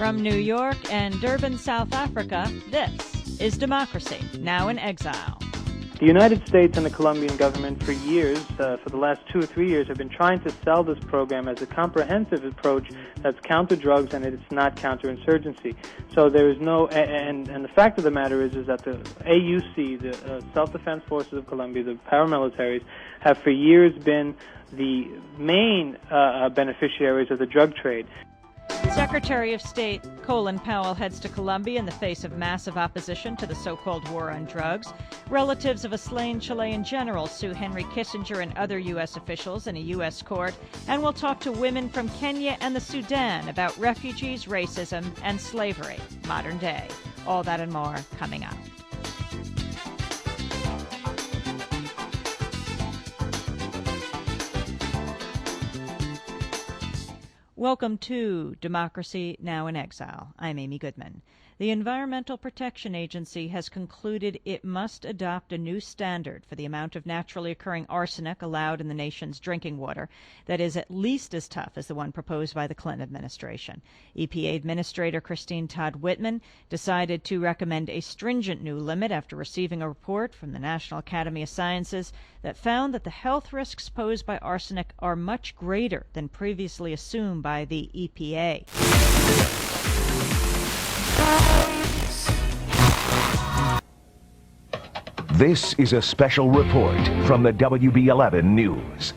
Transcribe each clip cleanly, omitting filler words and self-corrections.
From New York and Durban, South Africa, this is Democracy Now! In Exile. The United States and the Colombian government for years, for the last 2 or 3 years, have been trying to sell this program as a comprehensive approach that's counter-drugs and it's not counter-insurgency. So there is no, and the fact of the matter is that the AUC, the Self-Defense Forces of Colombia, the paramilitaries, have for years been the main beneficiaries of the drug trade. Secretary of State Colin Powell heads to Colombia in the face of massive opposition to the so-called war on drugs. Relatives of a slain Chilean general sue Henry Kissinger and other U.S. officials in a U.S. court. And we'll talk to women from Kenya and the Sudan about refugees, racism, and slavery, modern day. All that and more coming up. Welcome to Democracy Now! In Exile. I'm Amy Goodman. The Environmental Protection Agency has concluded it must adopt a new standard for the amount of naturally occurring arsenic allowed in the nation's drinking water that is at least as tough as the one proposed by the Clinton administration. EPA Administrator Christine Todd Whitman decided to recommend a stringent new limit after receiving a report from the National Academy of Sciences that found that the health risks posed by arsenic are much greater than previously assumed by the EPA. This is a special report from the WB11 News.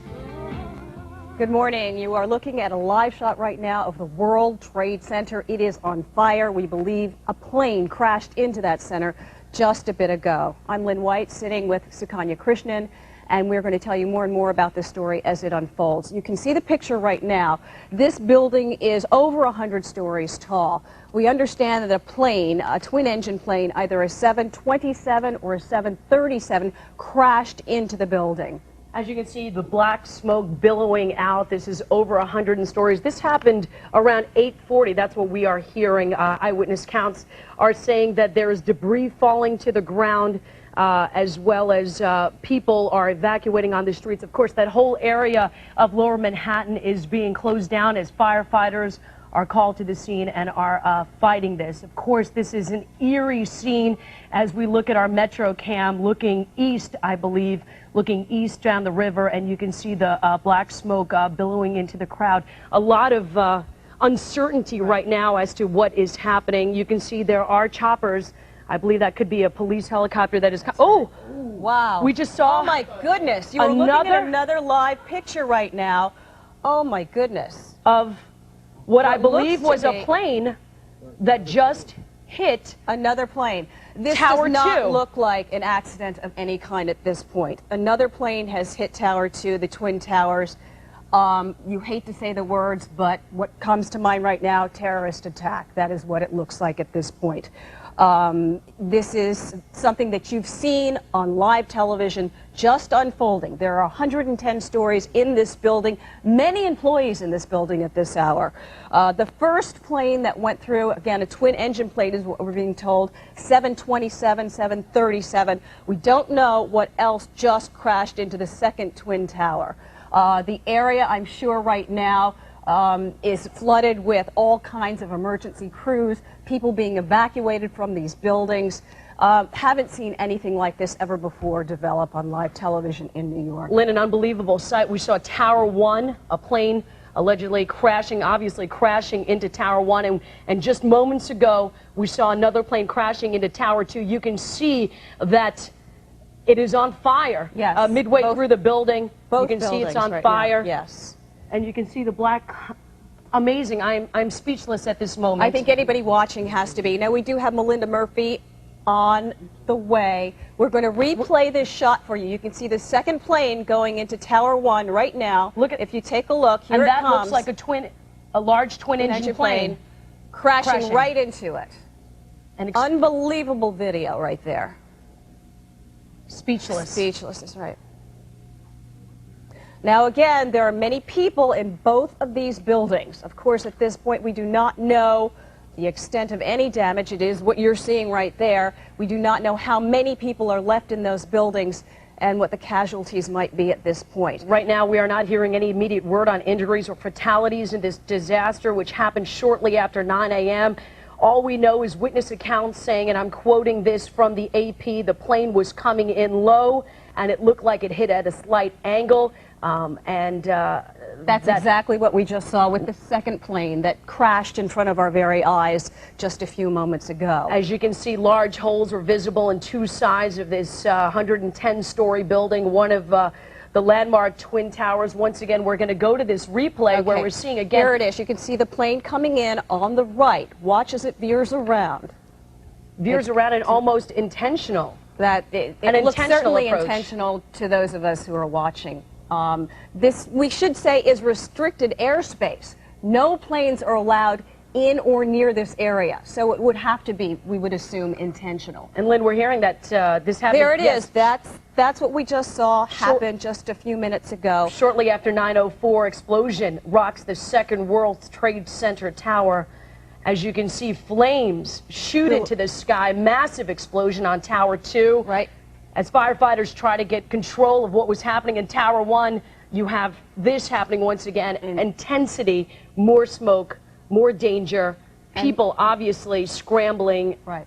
Good morning. You are looking at a live shot right now of the World Trade Center. It is on fire. We believe a plane crashed into that center just a bit ago. I'm Lynn White, sitting with Sukanya Krishnan, and we're going to tell you more and more about this story as it unfolds. You can see the picture right now. This building is over 100 stories tall. We understand that a plane, a twin-engine plane, either a 727 or a 737, crashed into the building. As you can see, the black smoke billowing out. This is over 100 stories. This happened around 8:40. That's what we are hearing. Eyewitness counts are saying that there is debris falling to the ground, as well as people are evacuating on the streets. Of course, that whole area of Lower Manhattan is being closed down as firefighters are called to the scene and are fighting this. Of course, this is an eerie scene as we look at our Metro cam looking east, I believe, looking east down the river, and you can see the black smoke billowing into the crowd. A lot of uncertainty right now as to what is happening. You can see there are choppers. I believe that could be a police helicopter that is... Oh! Wow. We just saw... Oh, my goodness. You're looking at another live picture right now. Oh, my goodness. Of what I believe was a plane that just hit another plane. This Tower does not 2. look like an accident of any kind at this point. Another plane has hit Tower 2, the Twin Towers. You hate to say the words, but what comes to mind right now, terrorist attack. That is what it looks like at this point. This is something that you've seen on live television just unfolding. There are 110 stories in this building, many employees in this building at this hour. The first plane that went through, again, a twin-engine plane is what we're being told, 727, 737. We don't know what else just crashed into the second twin tower. The area, I'm sure right now, is flooded with all kinds of emergency crews, people being evacuated from these buildings. Haven't seen anything like this ever before develop on live television in New York. Lynn, an unbelievable sight. We saw Tower 1, a plane allegedly crashing, obviously crashing into Tower 1. And just moments ago, we saw another plane crashing into Tower 2. You can see that it is on fire. Yes. Midway through the building, you can see it's on fire. Now. Yes. And you can see the black. Amazing. I'm speechless at this moment. I think anybody watching has to be. Now, we do have Melinda Murphy on the way. We're going to replay this shot for you. You can see the second plane going into Tower 1 right now. Look at, if you take a look, here it comes. And that looks like a large twin-engine plane crashing right into it. An unbelievable video right there. Speechless. Speechless, that's right. Now, again, there are many people in both of these buildings. Of course, at this point, we do not know the extent of any damage. It is what you're seeing right there. We do not know how many people are left in those buildings. and what the casualties might be at this point. Right now, we are not hearing any immediate word on injuries or fatalities in this disaster, which happened shortly after 9 a.m. All we know is witness accounts saying, and I'm quoting this from the AP, the plane was coming in low, and it looked like it hit at a slight angle. That's exactly what we just saw with the second plane that crashed in front of our very eyes just a few moments ago. As you can see, large holes were visible in two sides of this 110-story building, one of the landmark Twin Towers. Once again, we're going to go to this replay where we're seeing again. Here it is. You can see the plane coming in on the right. Watch as it veers around. Veers around and almost intentional. It looks certainly intentional to those of us who are watching. This, we should say, is restricted airspace. No planes are allowed in or near this area, so it would have to be, we would assume, intentional. And Lynn, we're hearing that this happened. There it is. That's what we just saw happen just a few minutes ago. Shortly after 9:04, explosion rocks the second World Trade Center tower. As you can see, flames shoot into the sky. Massive explosion on Tower 2. Right. As firefighters try to get control of what was happening in Tower 1, you have this happening once again. Intensity, more smoke, more danger, people obviously scrambling. Right.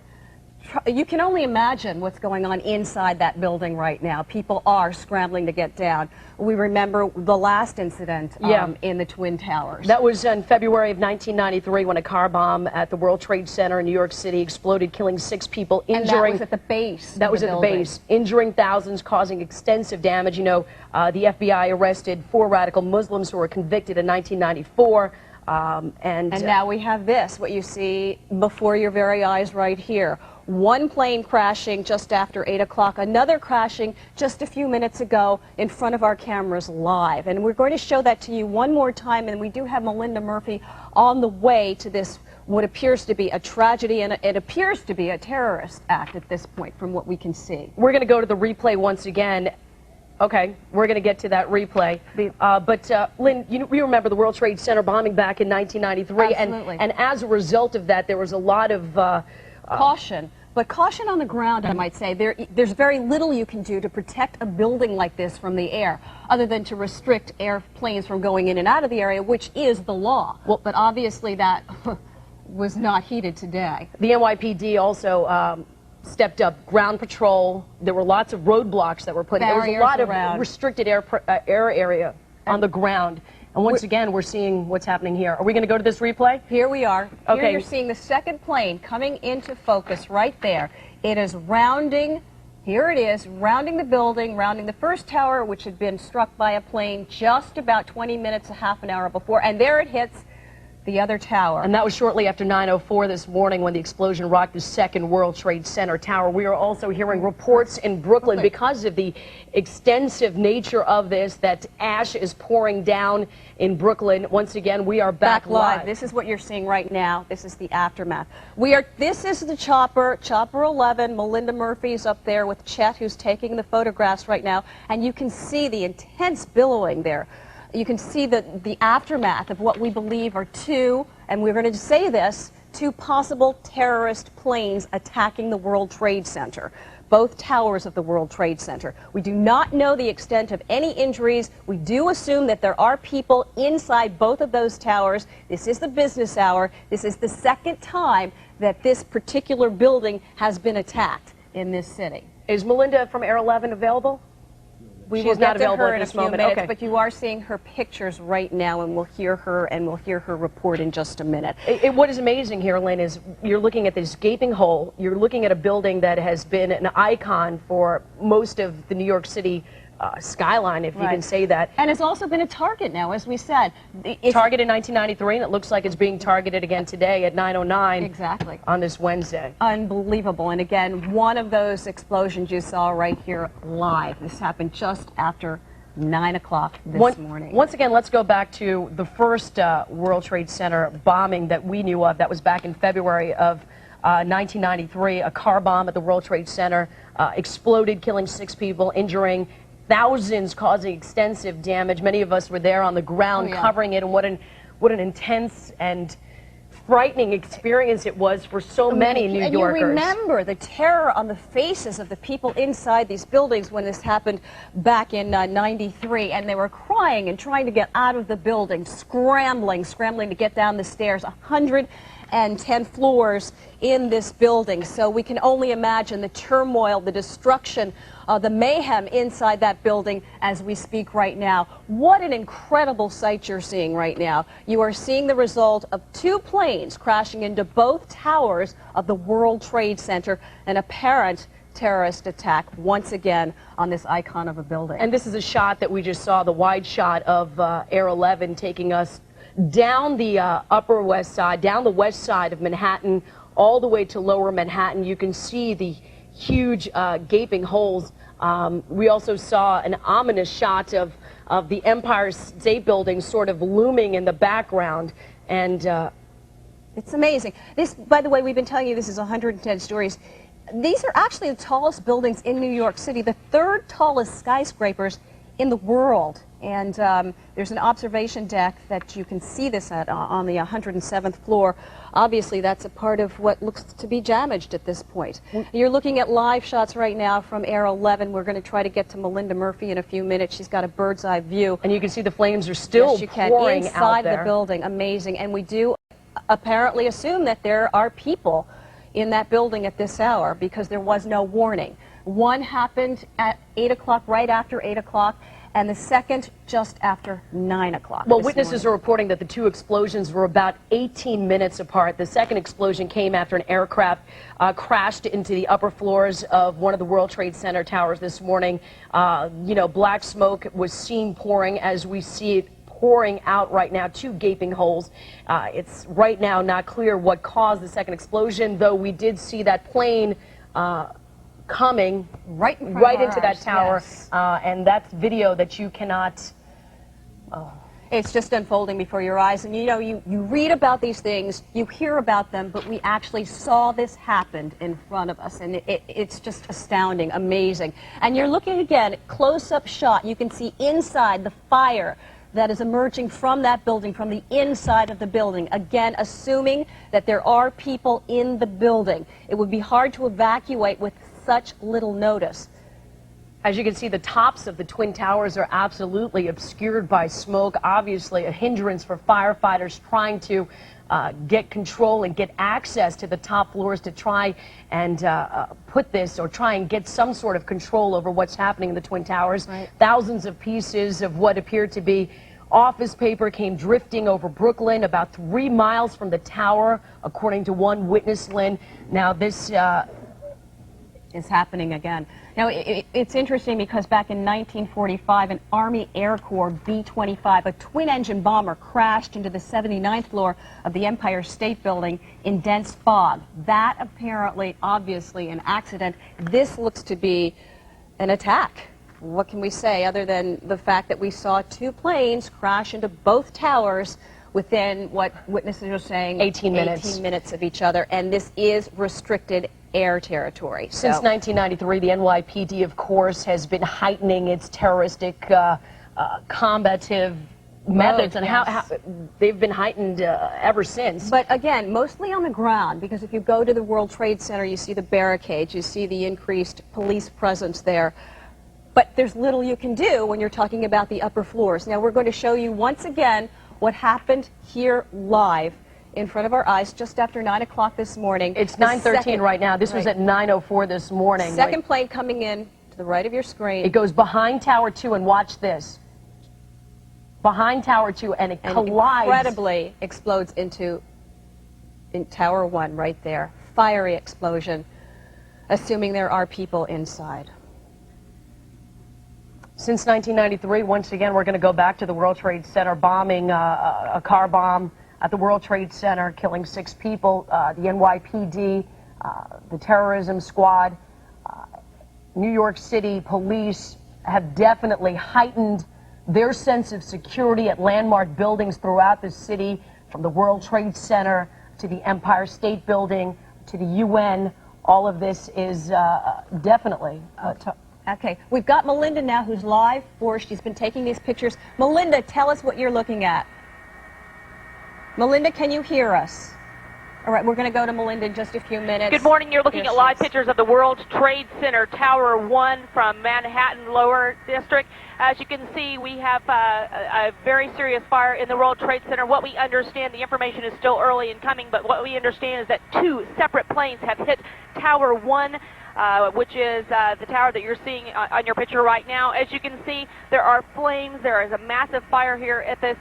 You can only imagine what's going on inside that building right now. People are scrambling to get down. We remember the last incident in the Twin Towers. That was in February of 1993 when a car bomb at the World Trade Center in New York City exploded, killing 6 people, injuring... And that was at the base. That was at the base, injuring thousands, causing extensive damage. You know, the FBI arrested 4 radical Muslims who were convicted in 1994. And now we have this, what you see before your very eyes right here. One plane crashing just after 8 o'clock, another crashing just a few minutes ago in front of our cameras live. And we're going to show that to you one more time, and we do have Melinda Murphy on the way to this, what appears to be a tragedy, and it appears to be a terrorist act at this point from what we can see. We're going to go to the replay once again. Okay, we're going to get to that replay. Lynn, you remember the World Trade Center bombing back in 1993. Absolutely. And as a result of that, there was a lot of... caution. But caution on the ground, I might say. There's very little you can do to protect a building like this from the air, other than to restrict airplanes from going in and out of the area, which is the law. Well, but obviously that was not heeded today. The NYPD also stepped up ground patrol. There were lots of roadblocks that were put in. There was a lot of restricted air area on the ground. And once again, we're seeing what's happening here. Are we going to go to this replay? Here we are. Okay. Here you're seeing the second plane coming into focus right there. It is rounding, here it is, rounding the building, rounding the first tower, which had been struck by a plane just about 20 minutes, a half an hour before. And there it hits the other tower. And that was shortly after 9:04 this morning when the explosion rocked the second World Trade Center tower. We are also hearing reports in Brooklyn because of the extensive nature of this that ash is pouring down in Brooklyn. Once again, we are back live. This is what you're seeing right now. This is the aftermath. This is the chopper, Chopper 11. Melinda Murphy's up there with Chet, who's taking the photographs right now. And you can see the intense billowing there. You can see the aftermath of what we believe are two, and we're going to say this, 2 possible terrorist planes attacking the World Trade Center, both towers of the World Trade Center. We do not know the extent of any injuries. We do assume that there are people inside both of those towers. This is the business hour. This is the second time that this particular building has been attacked in this city. Is Melinda from Air 11 available? We will get to her in a few minutes, but you are seeing her pictures right now, and we'll hear her report in just a minute. What is amazing here, Lynn, is you're looking at this gaping hole. You're looking at a building that has been an icon for most of the New York City skyline, if you can say that. And it's also been a target now, as we said. Targeted in 1993, and it looks like it's being targeted again today at 9:09. Exactly. On this Wednesday. Unbelievable. And again, one of those explosions you saw right here live. This happened just after 9 o'clock this morning. Once again, let's go back to the first World Trade Center bombing that we knew of. That was back in February of 1993. A car bomb at the World Trade Center exploded, killing 6 people, injuring thousands, causing extensive damage. Many of us were there on the ground covering it, and what an intense and frightening experience it was for so many New and Yorkers. You remember the terror on the faces of the people inside these buildings when this happened back in '93, and they were crying and trying to get out of the building, scrambling to get down the stairs. 110 floors in this building, so we can only imagine the turmoil, the destruction, the mayhem inside that building as we speak right now. What an incredible sight you're seeing right now. You are seeing the result of 2 planes crashing into both towers of the World Trade Center, an apparent terrorist attack once again on this icon of a building. And this is a shot that we just saw, the wide shot of Air 11 taking us down the Upper West Side, down the west side of Manhattan, all the way to Lower Manhattan. You can see the huge gaping holes. We also saw an ominous shot of the Empire State Building sort of looming in the background. And it's amazing. This, by the way, we've been telling you this is 110 stories. These are actually the tallest buildings in New York City, the 3rd tallest skyscrapers in the world. And there's an observation deck that you can see this at on the 107th floor. Obviously, that's a part of what looks to be damaged at this point. You're looking at live shots right now from Air 11. We're going to try to get to Melinda Murphy in a few minutes. She's got a bird's eye view. And you can see the flames are still pouring inside out there. the building. Amazing. And we do apparently assume that there are people in that building at this hour because there was no warning. One happened at 8 o'clock, right after 8 o'clock, and the second just after 9 o'clock. Well, witnesses are reporting that the 2 explosions were about 18 minutes apart. The second explosion came after an aircraft crashed into the upper floors of one of the World Trade Center towers this morning. You know, black smoke was seen pouring as we see it pouring out right now, 2 gaping holes. It's right now not clear what caused the second explosion, though we did see that plane coming right into that tower, yes. And that's video that you cannot. It's just unfolding before your eyes, and you know, you read about these things, you hear about them, but we actually saw this happen in front of us, and it's just astounding, amazing. And you're looking again, close-up shot, you can see inside the fire that is emerging from that building, from the inside of the building. Again, assuming that there are people in the building. It would be hard to evacuate with such little notice. As you can see, the tops of the Twin Towers are absolutely obscured by smoke. Obviously, a hindrance for firefighters trying to get control and get access to the top floors to try and put this or try and get some sort of control over what's happening in the Twin Towers. Right. Thousands of pieces of what appeared to be office paper came drifting over Brooklyn, about 3 miles from the tower, according to one witness, Lynn. Now, this is happening again. Now, it's interesting because back in 1945, an Army Air Corps B-25, a twin-engine bomber, crashed into the 79th floor of the Empire State Building in dense fog. That apparently, obviously, an accident. This looks to be an attack. What can we say other than the fact that we saw 2 planes crash into both towers within what witnesses are saying 18 minutes of each other, and this is restricted air territory. Since 1993, the NYPD, of course, has been heightening its terroristic combative methods, and yes. how they've been heightened ever since. But again, mostly on the ground, because if you go to the World Trade Center, you see the barricades, you see the increased police presence there. But there's little you can do when you're talking about the upper floors. Now, we're going to show you once again what happened here live in front of our eyes just after 9 o'clock this morning. It's 9:13 right now. This was at 9:04 this morning. Second plane coming in to the right of your screen. It goes behind Tower 2, and watch this. Behind Tower 2, and it collides. Incredibly explodes into Tower 1 right there. Fiery explosion, assuming there are people inside. Since 1993, once again, we're going to go back to the World Trade Center bombing, a car bomb at the World Trade Center, killing 6 people. The NYPD, the terrorism squad, New York City police have definitely heightened their sense of security at landmark buildings throughout the city, from the World Trade Center to the Empire State Building to the UN. All of this is definitely Okay, we've got Melinda now, who's live for us. She's been taking these pictures. Melinda, tell us what you're looking at. Melinda, can you hear us? All right, we're going to go to Melinda in just a few minutes. Good morning. You're looking at live pictures of the World Trade Center Tower 1 from Manhattan Lower District. As you can see, we have a very serious fire in the World Trade Center. What we understand, the information is still early in coming, but what we understand is that 2 separate planes have hit Tower 1, which is the tower that you're seeing on your picture right now. As you can see, there are flames. There is a massive fire here at this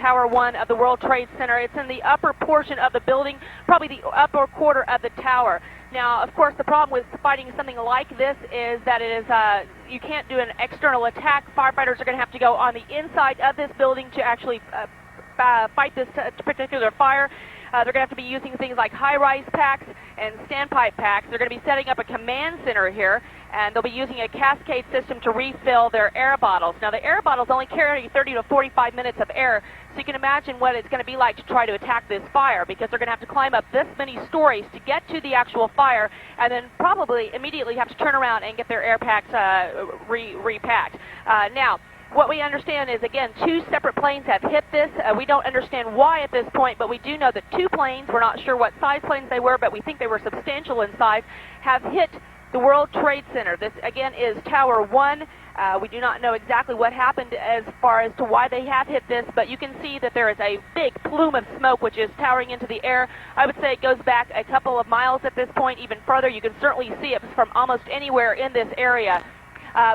Tower 1 of the World Trade Center. It's in the upper portion of the building, probably the upper quarter of the tower. Now, of course, the problem with fighting something like this is that it is you can't do an external attack. Firefighters are going to have to go on the inside of this building to actually fight this particular fire. They're going to have to be using things like high-rise packs and standpipe packs. They're going to be setting up a command center here, and they'll be using a cascade system to refill their air bottles. Now, the air bottles only carry 30 to 45 minutes of air, so you can imagine what it's going to be like to try to attack this fire, because they're going to have to climb up this many stories to get to the actual fire, and then probably immediately have to turn around and get their air packs repacked. Now, what we understand is, again, 2 separate planes have hit this. We don't understand why at this point, but we do know that 2 planes, we're not sure what size planes they were, but we think they were substantial in size, have hit the World Trade Center. This, again, is Tower 1. We do not know exactly what happened as far as to why they have hit this, but you can see that there is a big plume of smoke which is towering into the air. I would say it goes back a couple of miles at this point, even further. You can certainly see it from almost anywhere in this area.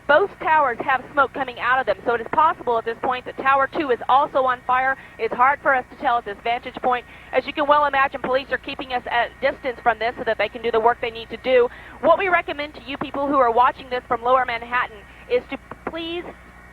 Both towers have smoke coming out of them, so it is possible at this point that Tower 2 is also on fire. It's hard for us to tell at this vantage point. As you can well imagine, police are keeping us at distance from this so that they can do the work they need to do. What we recommend to you people who are watching this from Lower Manhattan is to please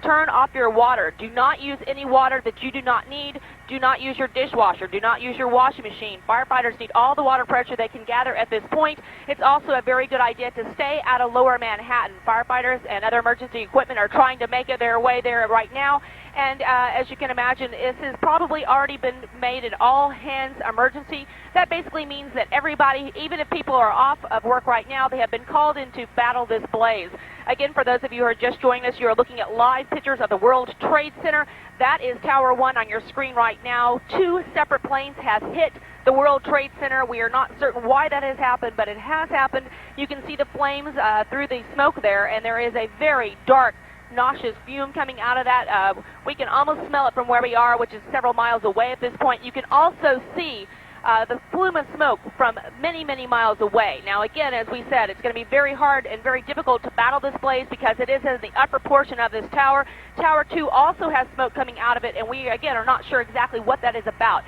turn off your water. Do not use any water that you do not need. Do not use your dishwasher. Do not use your washing machine. Firefighters need all the water pressure they can gather at this point. It's also a very good idea to stay out of Lower Manhattan. Firefighters and other emergency equipment are trying to make their way there right now. And as you can imagine, this has probably already been made an all-hands emergency. That basically means that everybody, even if people are off of work right now, they have been called in to battle this blaze. Again, for those of you who are just joining us, you are looking at live pictures of the World Trade Center. That is Tower 1 on your screen right now. 2 separate planes have hit the World Trade Center. We are not certain why that has happened, but it has happened. You can see the flames through the smoke there, and there is a very dark, nauseous fume coming out of that. We can almost smell it from where we are, which is several miles away at this point. You can also see the plume of smoke from many, many miles away. Now, again, as we said, it's going to be very hard and very difficult to battle this blaze because it is in the upper portion of this tower. Tower 2 also has smoke coming out of it, and we, again, are not sure exactly what that is about.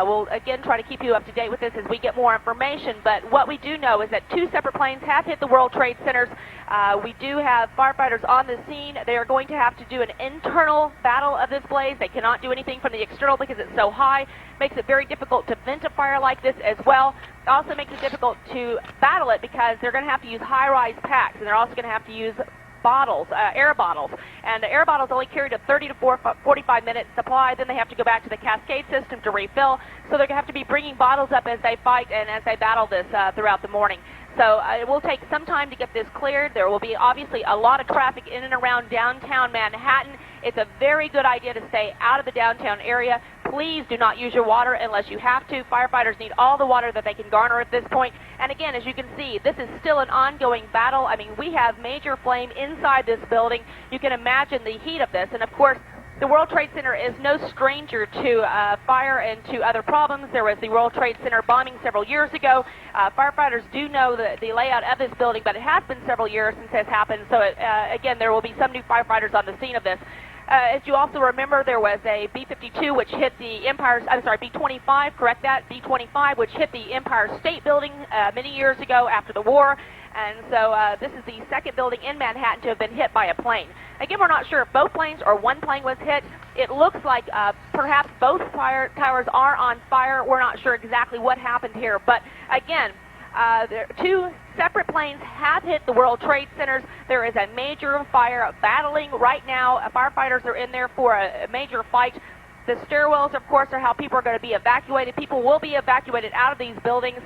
We'll, again, try to keep you up to date with this as we get more information, but what we do know is that 2 separate planes have hit the World Trade Centers. We do have firefighters on the scene. They are going to have to do an internal battle of this blaze. They cannot do anything from the external because it's so high. Makes it very difficult to vent a fire like this as well. It also makes it difficult to battle it because they're going to have to use high-rise packs, and they're also going to have to use bottles, air bottles, and the air bottles only carry a 30 to 45 minute supply. Then they have to go back to the cascade system to refill, so they're going to have to be bringing bottles up as they fight and as they battle this throughout the morning. So it will take some time to get this cleared. There will be obviously a lot of traffic in and around downtown Manhattan. It's a very good idea to stay out of the downtown area. Please do not use your water unless you have to. Firefighters need all the water that they can garner at this point. And again, as you can see, this is still an ongoing battle. I mean, we have major flame inside this building. You can imagine the heat of this. And of course, the World Trade Center is no stranger to fire and to other problems. There was the World Trade Center bombing several years ago. Firefighters do know the layout of this building, but it has been several years since this happened. So, again, there will be some new firefighters on the scene of this. As you also remember, there was a B-52 which hit the B-25, correct that, B-25, which hit the Empire State Building many years ago after the war. And so this is the second building in Manhattan to have been hit by a plane. Again, we're not sure if both planes or one plane was hit. It looks like perhaps both towers are on fire. We're not sure exactly what happened here. But again, 2 separate planes have hit the World Trade Centers. There is a major fire battling right now. Firefighters are in there for a major fight. The stairwells, of course, are how people are going to be evacuated. People will be evacuated out of these buildings.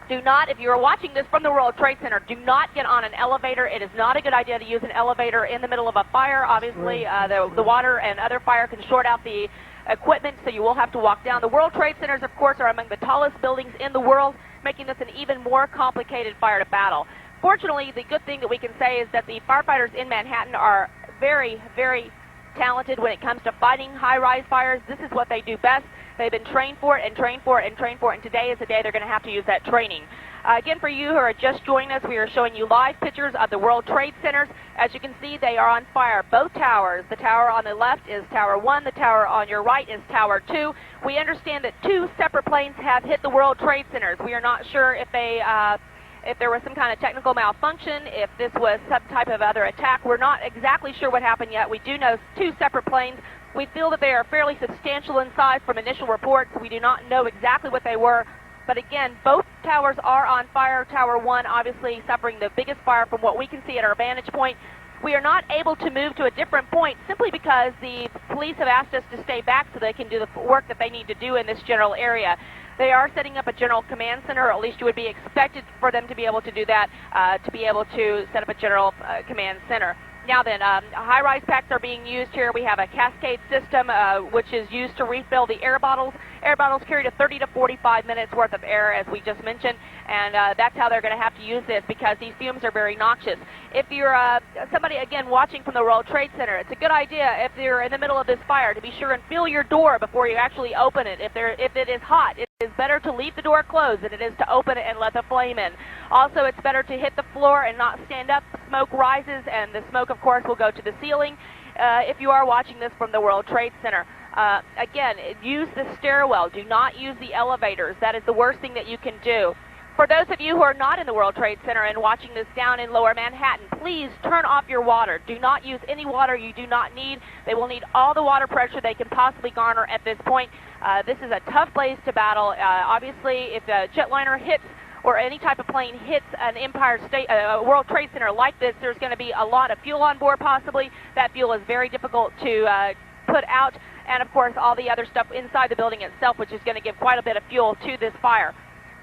Do not, if you are watching this from the World Trade Center, do not get on an elevator. It is not a good idea to use an elevator in the middle of a fire. Obviously, the water and other fire can short out the equipment, so you will have to walk down. The World Trade Centers, of course, are among the tallest buildings in the world, making this an even more complicated fire to battle. Fortunately, the good thing that we can say is that the firefighters in Manhattan are very, very talented when it comes to fighting high-rise fires. This is what they do best. They've been trained for it and trained for it and trained for it, and today is the day they're going to have to use that training. Again, for you who are just joining us, we are showing you live pictures of the World Trade Centers. As you can see, they are on fire. Both towers. The tower on the left is Tower 1. The tower on your right is Tower 2. We understand that 2 separate planes have hit the World Trade Centers. We are not sure if there was some kind of technical malfunction, if this was some type of other attack. We're not exactly sure what happened yet. We do know 2 separate planes. We feel that they are fairly substantial in size from initial reports. We do not know exactly what they were. But again, both towers are on fire. Tower 1 obviously suffering the biggest fire from what we can see at our vantage point. We are not able to move to a different point simply because the police have asked us to stay back so they can do the work that they need to do in this general area. They are setting up a general command center, or at least you would be expected for them to be able to do that, to be able to set up a general command center. Now then, high-rise packs are being used here. We have a cascade system, which is used to refill the air bottles. Air bottles carry to 30 to 45 minutes worth of air, as we just mentioned, and that's how they're going to have to use this because these fumes are very noxious. If you're somebody, again, watching from the World Trade Center, it's a good idea if you're in the middle of this fire to be sure and fill your door before you actually open it. If it is hot, it is better to leave the door closed than it is to open it and let the flame in. Also, it's better to hit the floor and not stand up. Smoke rises, and the smoke, of course, will go to the ceiling if you are watching this from the World Trade Center. Again, use the stairwell. Do not use the elevators. That is the worst thing that you can do. For those of you who are not in the World Trade Center and watching this down in Lower Manhattan, please turn off your water. Do not use any water you do not need. They will need all the water pressure they can possibly garner at this point. This is a tough blaze to battle. Obviously, if a jetliner hits or any type of plane hits an World Trade Center like this, there's going to be a lot of fuel on board possibly. That fuel is very difficult to put out, and of course all the other stuff inside the building itself, which is going to give quite a bit of fuel to this fire.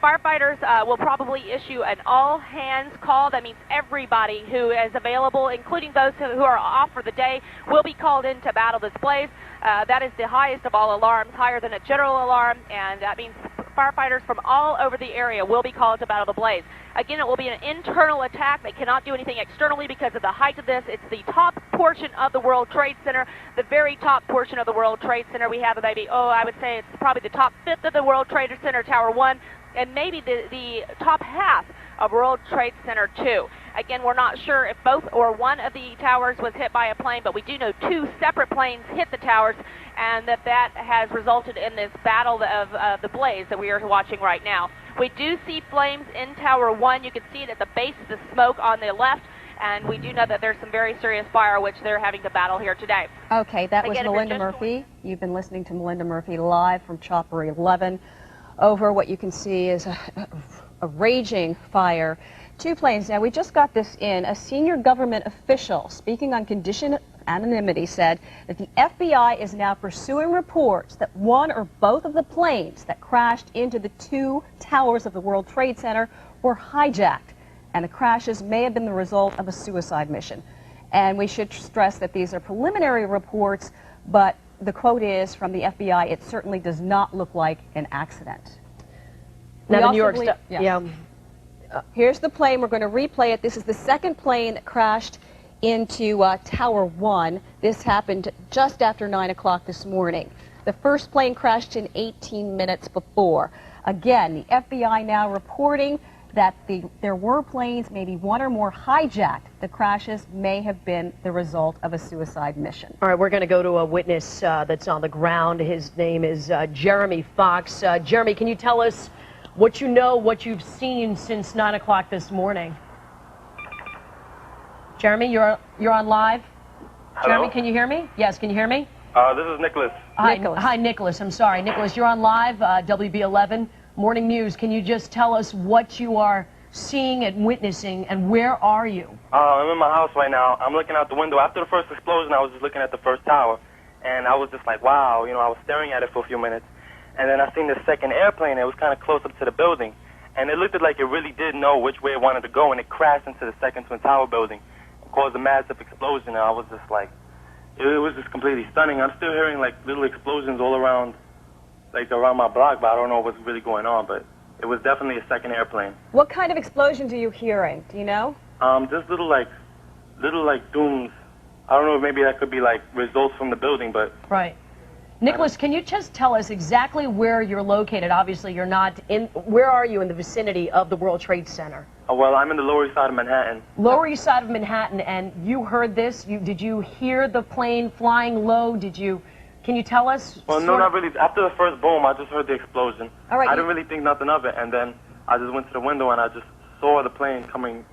Firefighters will probably issue an all-hands call. That means everybody who is available, including those who are off for the day, will be called in to battle this blaze. That is the highest of all alarms, higher than a general alarm, and that means firefighters from all over the area will be called to battle the blaze. Again, it will be an internal attack. They cannot do anything externally because of the height of this. It's the top portion of the World Trade Center, the very top portion of the World Trade Center. We have maybe, I would say it's probably the top fifth of the World Trade Center, Tower 1, and maybe the top half of World Trade Center 2. Again, we're not sure if both or one of the towers was hit by a plane, but we do know 2 separate planes hit the towers, and that has resulted in this battle of the blaze that we are watching right now. We do see flames in Tower 1. You can see it at the base of the smoke on the left, and we do know that there's some very serious fire which they're having to battle here today. Okay, that was Melinda Murphy. You've been listening to Melinda Murphy live from Chopper 11. Over what you can see is a raging fire. 2 planes. Now, we just got this in. A senior government official speaking on condition of anonymity said that the FBI is now pursuing reports that one or both of the planes that crashed into the 2 towers of the World Trade Center were hijacked, and the crashes may have been the result of a suicide mission. And we should stress that these are preliminary reports, but the quote is from the FBI, it certainly does not look like an accident. Now, the New York stuff. Yeah. Here's the plane. We're going to replay it. This is the second plane that crashed into Tower 1. This happened just after 9 o'clock this morning. The first plane crashed in 18 minutes before. Again, the FBI now reporting that there were planes, maybe 1 or more, hijacked. The crashes may have been the result of a suicide mission. All right, we're going to go to a witness that's on the ground. His name is Jeremy Fox. Jeremy, can you tell us what you know, what you've seen since 9 o'clock this morning? Jeremy, you're on live. Hello? Jeremy, can you hear me? Yes, can you hear me? This is Nicholas. Hi, Nicholas. I'm sorry. Nicholas, you're on live, WB11 Morning News. Can you just tell us what you are seeing and witnessing, and where are you? I'm in my house right now. I'm looking out the window. After the first explosion, I was just looking at the first tower, and I was just like, wow, I was staring at it for a few minutes. And then I seen the second airplane. It was kind of close up to the building, and it looked like it really did know which way it wanted to go, and it crashed into the second Twin Tower building and caused a massive explosion. And I was just like, it was just completely stunning. I'm still hearing like little explosions all around, like around my block, but I don't know what's really going on. But it was definitely a second airplane. What kind of explosions are you hearing? Do you know? Just little like dooms. I don't know, maybe that could be like results from the building, but... Right. Nicholas, can you just tell us exactly where you're located? Obviously, you're not in... Where are you in the vicinity of the World Trade Center? Well, I'm in the Lower East Side of Manhattan. Lower East Side of Manhattan, and you heard this? Did you hear the plane flying low? Can you tell us? Well, no, not really. After the first boom, I just heard the explosion. All right, I didn't really think nothing of it, and then I just went to the window and I just saw the plane coming,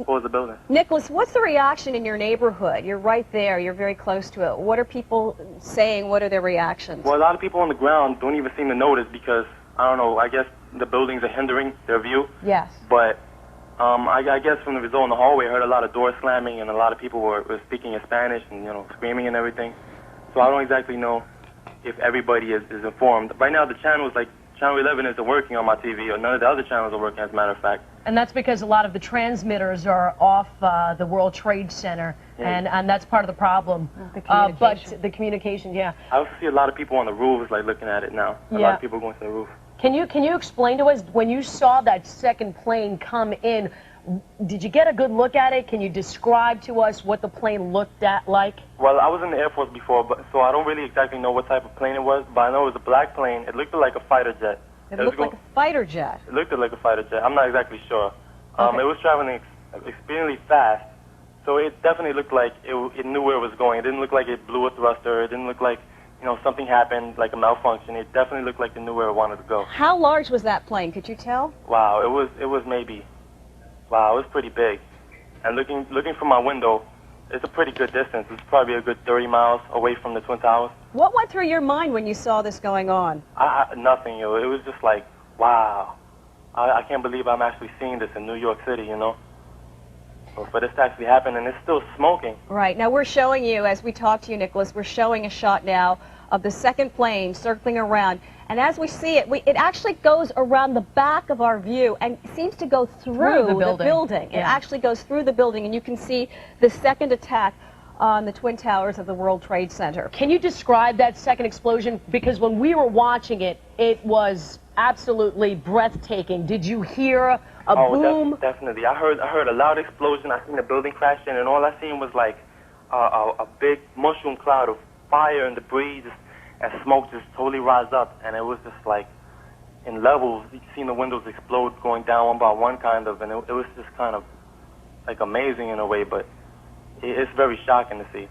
towards the building. Nicholas, what's the reaction in your neighborhood? You're right there. You're very close to it. What are people saying? What are their reactions? Well, a lot of people on the ground don't even seem to notice because, I don't know, I guess the buildings are hindering their view. Yes. But I guess from the result in the hallway, I heard a lot of doors slamming and a lot of people were speaking in Spanish and, screaming and everything. So I don't exactly know if everybody is informed. Right now, the channels, like Channel 11 isn't working on my TV, or none of the other channels are working, as a matter of fact. And that's because a lot of the transmitters are off the World Trade Center, and that's part of the problem. The communication. But the communication, yeah. I also see a lot of people on the roofs, like, looking at it now. A lot of people going to the roof. Can you explain to us, when you saw that second plane come in, did you get a good look at it? Can you describe to us what the plane looked like? Well, I was in the Air Force before, so I don't really exactly know what type of plane it was, but I know it was a black plane. It looked like a fighter jet. It looked like a fighter jet. It looked like a fighter jet. I'm not exactly sure. Okay. It was traveling extremely fast, so it definitely looked like it knew where it was going. It didn't look like it blew a thruster. It didn't look like, something happened, like a malfunction. It definitely looked like it knew where it wanted to go. How large was that plane? Could you tell? Wow, it was maybe, it was pretty big. And looking from my window, it's a pretty good distance. It's probably a good 30 miles away from the Twin Towers. What went through your mind when you saw this going on? Nothing, It was just like, wow. I can't believe I'm actually seeing this in New York City, But for this to actually happen, and it's still smoking. Right. Now we're showing you, as we talk to you, Nicholas, we're showing a shot now of the second plane circling around. And as we see it, it actually goes around the back of our view and seems to go through the building. Yeah. It actually goes through the building, and you can see the second attack on the Twin Towers of the World Trade Center. Can you describe that second explosion? Because when we were watching it, it was absolutely breathtaking. Did you hear a boom? Definitely. I heard a loud explosion. I seen the building crash in, and all I seen was like a big mushroom cloud of fire and debris and smoke just totally rise up, and it was just like in levels. You seen the windows explode going down one by one, kind of, and it was just kind of like amazing in a way, but it's very shocking to see.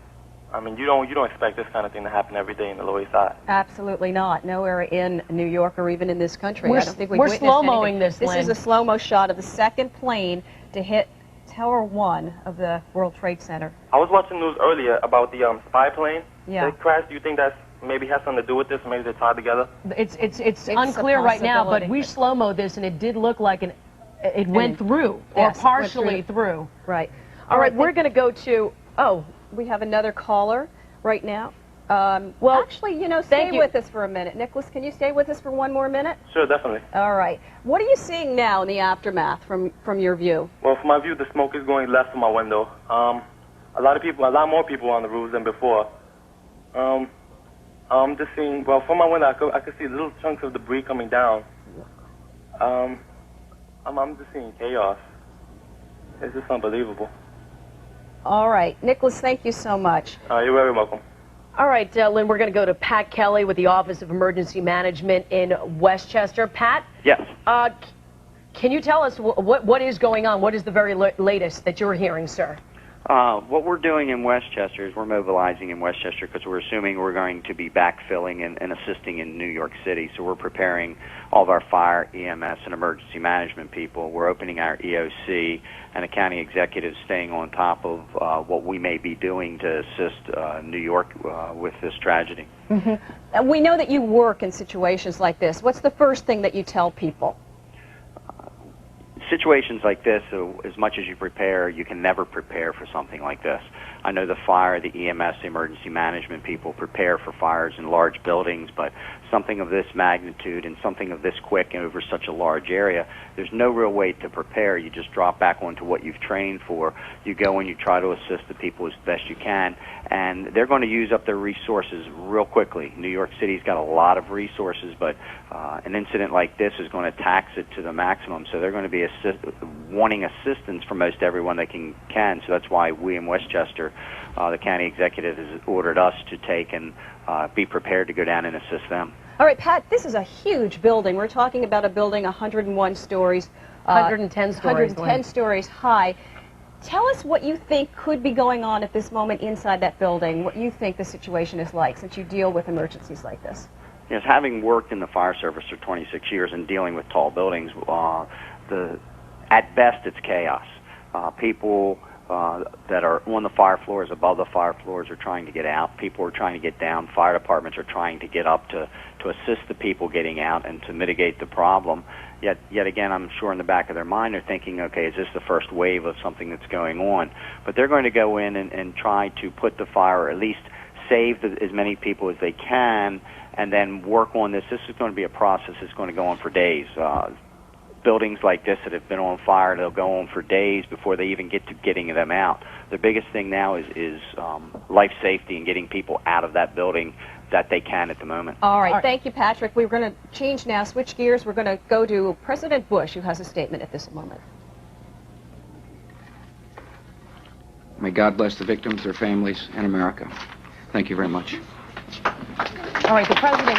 I mean, you don't expect this kind of thing to happen every day in the Lower East Side. Absolutely not. Nowhere in New York or even in this country. I don't think we've we're witnessed slow-moing anything. this, This Lynn. is a slow-mo shot of the second plane to hit Tower 1 of the World Trade Center. I was watching news earlier about the spy plane that crashed. Do you think that's maybe has something to do with this, or maybe they're tied together? It's unclear right now, but we slow-mo this, and it did look like it went through, or partially through. Right. All right, we're going to go to, we have another caller right now. Well, actually, stay with us for a minute. Nicholas, can you stay with us for one more minute? Sure, definitely. All right. What are you seeing now in the aftermath from your view? Well, from my view, the smoke is going left from my window. A lot more people on the roofs than before. I'm just seeing, well, from my window, I could see little chunks of debris coming down. I'm just seeing chaos. It's just unbelievable. All right. Nicholas, thank you so much. You're very welcome. All right, Lynn, we're going to go to Pat Kelly with the Office of Emergency Management in Westchester. Pat? Yes. Can you tell us what is going on? What is the very latest that you're hearing, sir? What we're doing in Westchester is we're mobilizing in Westchester because we're assuming we're going to be backfilling and assisting in New York City. So we're preparing all of our fire, EMS, and emergency management people. We're opening our EOC, and the county executive staying on top of what we may be doing to assist New York with this tragedy. Mm-hmm. And we know that you work in situations like this. What's the first thing that you tell people? situations like this, as much as you prepare, you can never prepare for something like this. I know the fire, the EMS, the emergency management people prepare for fires in large buildings, but something of this magnitude and something of this quick and over such a large area, there's no real way to prepare. You just drop back onto what you've trained for. You go and you try to assist the people as best you can, and they're going to use up their resources real quickly. New York City's got a lot of resources, but an incident like this is going to tax it to the maximum, so they're going to be wanting assistance from most everyone they can. So that's why we in Westchester, the county executive, has ordered us to take and be prepared to go down and assist them. All right, Pat, this is a huge building. We're talking about a building 101 stories. 110 stories. 110 stories high. Tell us what you think could be going on at this moment inside that building, what you think the situation is like since you deal with emergencies like this. Yes, having worked in the fire service for 26 years and dealing with tall buildings, at best it's chaos. People that are on the fire floors, above the fire floors, are trying to get out. People are trying to get down. Fire departments are trying to get up to assist the people getting out and to mitigate the problem. Yet again, I'm sure in the back of their mind they're thinking, okay, is this the first wave of something that's going on? But they're going to go in and try to put the fire, or at least save as many people as they can, and then work on this. This is going to be a process that's going to go on for days. Buildings like this that have been on fire, they'll go on for days before they even get to getting them out. The biggest thing now is life safety and getting people out of that building that they can at the moment. All right, thank you, Patrick. We're going to change now, switch gears. We're going to go to President Bush, who has a statement at this moment. May God bless the victims, their families, and America. Thank you very much. All right, the President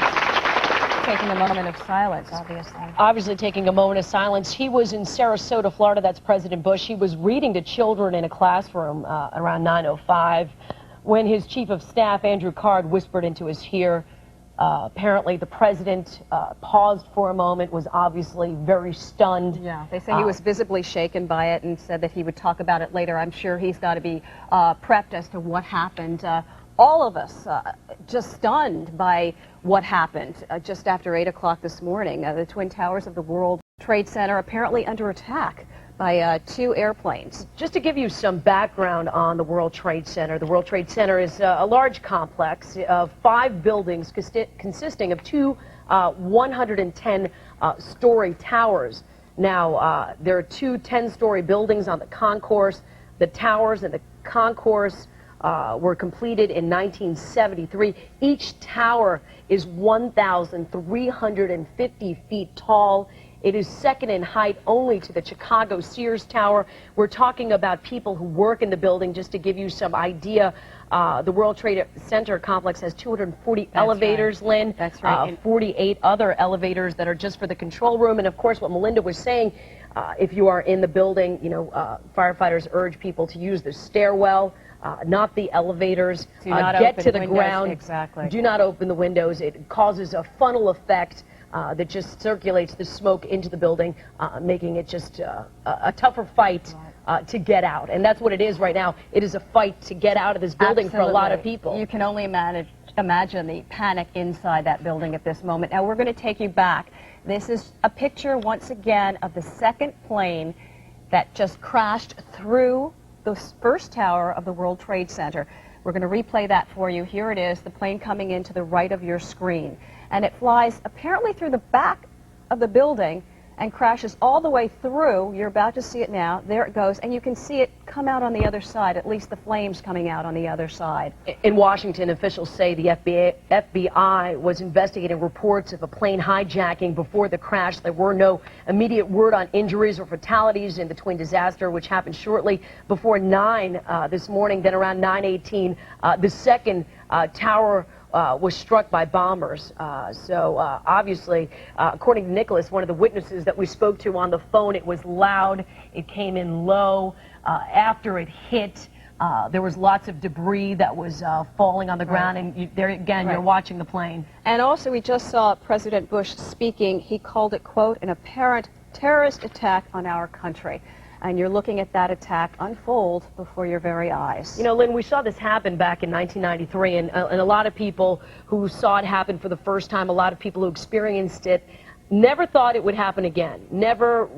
taking a moment of silence, obviously. Obviously taking a moment of silence. He was in Sarasota, Florida. That's President Bush. He was reading to children in a classroom around 9:05 when his chief of staff, Andrew Card, whispered into his ear. Apparently the president paused for a moment, was obviously very stunned. Yeah, they say he was visibly shaken by it and said that he would talk about it later. I'm sure he's got to be prepped as to what happened. All of us just stunned by what happened just after 8 o'clock this morning. The Twin Towers of the World Trade Center apparently under attack by 2 airplanes. Just to give you some background on the World Trade Center, the World Trade Center is a large complex of 5 buildings consisting of 2 110-story towers. Now, there are 2 10-story buildings on the concourse. The towers and the concourse were completed in 1973. Each tower is 1,350 feet tall. It is second in height only to the Chicago Sears Tower. We're talking about people who work in the building. Just to give you some idea, the World Trade Center complex has 240 elevators, right. Lynn. That's right. 48 other elevators that are just for the control room. And of course, what Melinda was saying, if you are in the building, you know, firefighters urge people to use the stairwell, not the elevators. Get to the ground. Exactly. Do not open the windows. It causes a funnel effect that just circulates the smoke into the building, making it just a tougher fight to get out. And that's what it is right now. It is a fight to get out of this building. Absolutely. For a lot of people. You can only imagine the panic inside that building at this moment. Now we're going to take you back. This is a picture once again of the second plane that just crashed through the first tower of the World Trade Center. We're going to replay that for you. Here it is, the plane coming in to the right of your screen. And it flies apparently through the back of the building and crashes all the way through. You're about to see it now. There it goes. And you can see it come out on the other side, at least the flames coming out on the other side. In Washington, officials say the FBI was investigating reports of a plane hijacking before the crash. There were no immediate word on injuries or fatalities in the twin disaster, which happened shortly before 9 this morning. Then around 9:18, the second tower was struck by bombers. Obviously, according to Nicholas, one of the witnesses that we spoke to on the phone, it was loud. It came in low. After it hit, there was lots of debris that was falling on the ground. And there again, you're watching the plane. And also, we just saw President Bush speaking. He called it, quote, an apparent terrorist attack on our country. And you're looking at that attack unfold before your very eyes. You know, Lynn, we saw this happen back in 1993, and a lot of people who saw it happen for the first time, a lot of people who experienced it, never thought it would happen again. Never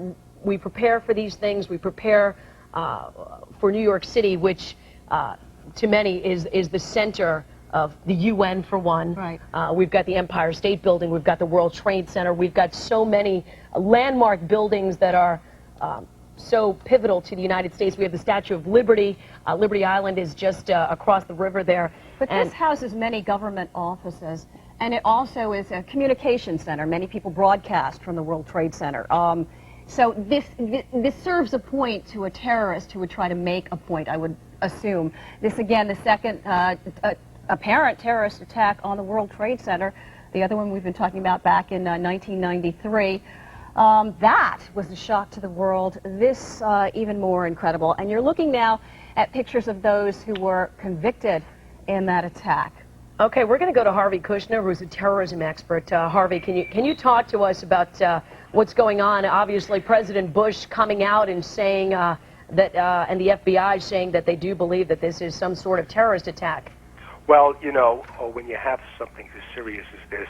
we prepare for these things. We prepare for New York City, which to many is the center of the UN, for one. Right. We've got the Empire State Building. We've got the World Trade Center. We've got so many landmark buildings that are so pivotal to the United States. We have the Statue of Liberty. Liberty Island is just across the river there. But this houses many government offices, and it also is a communication center. Many people broadcast from the World Trade Center. So this serves a point to a terrorist who would try to make a point, I would assume. This, again, the second apparent terrorist attack on the World Trade Center. The other one we've been talking about back in 1993. That was a shock to the world. This even more incredible. And you're looking now at pictures of those who were convicted in that attack. Okay, we're going to go to Harvey Kushner, who's a terrorism expert. Harvey, can you talk to us about what's going on? Obviously, President Bush coming out and saying that, and the FBI saying that they do believe that this is some sort of terrorist attack. Well, you know, when you have something as serious as this,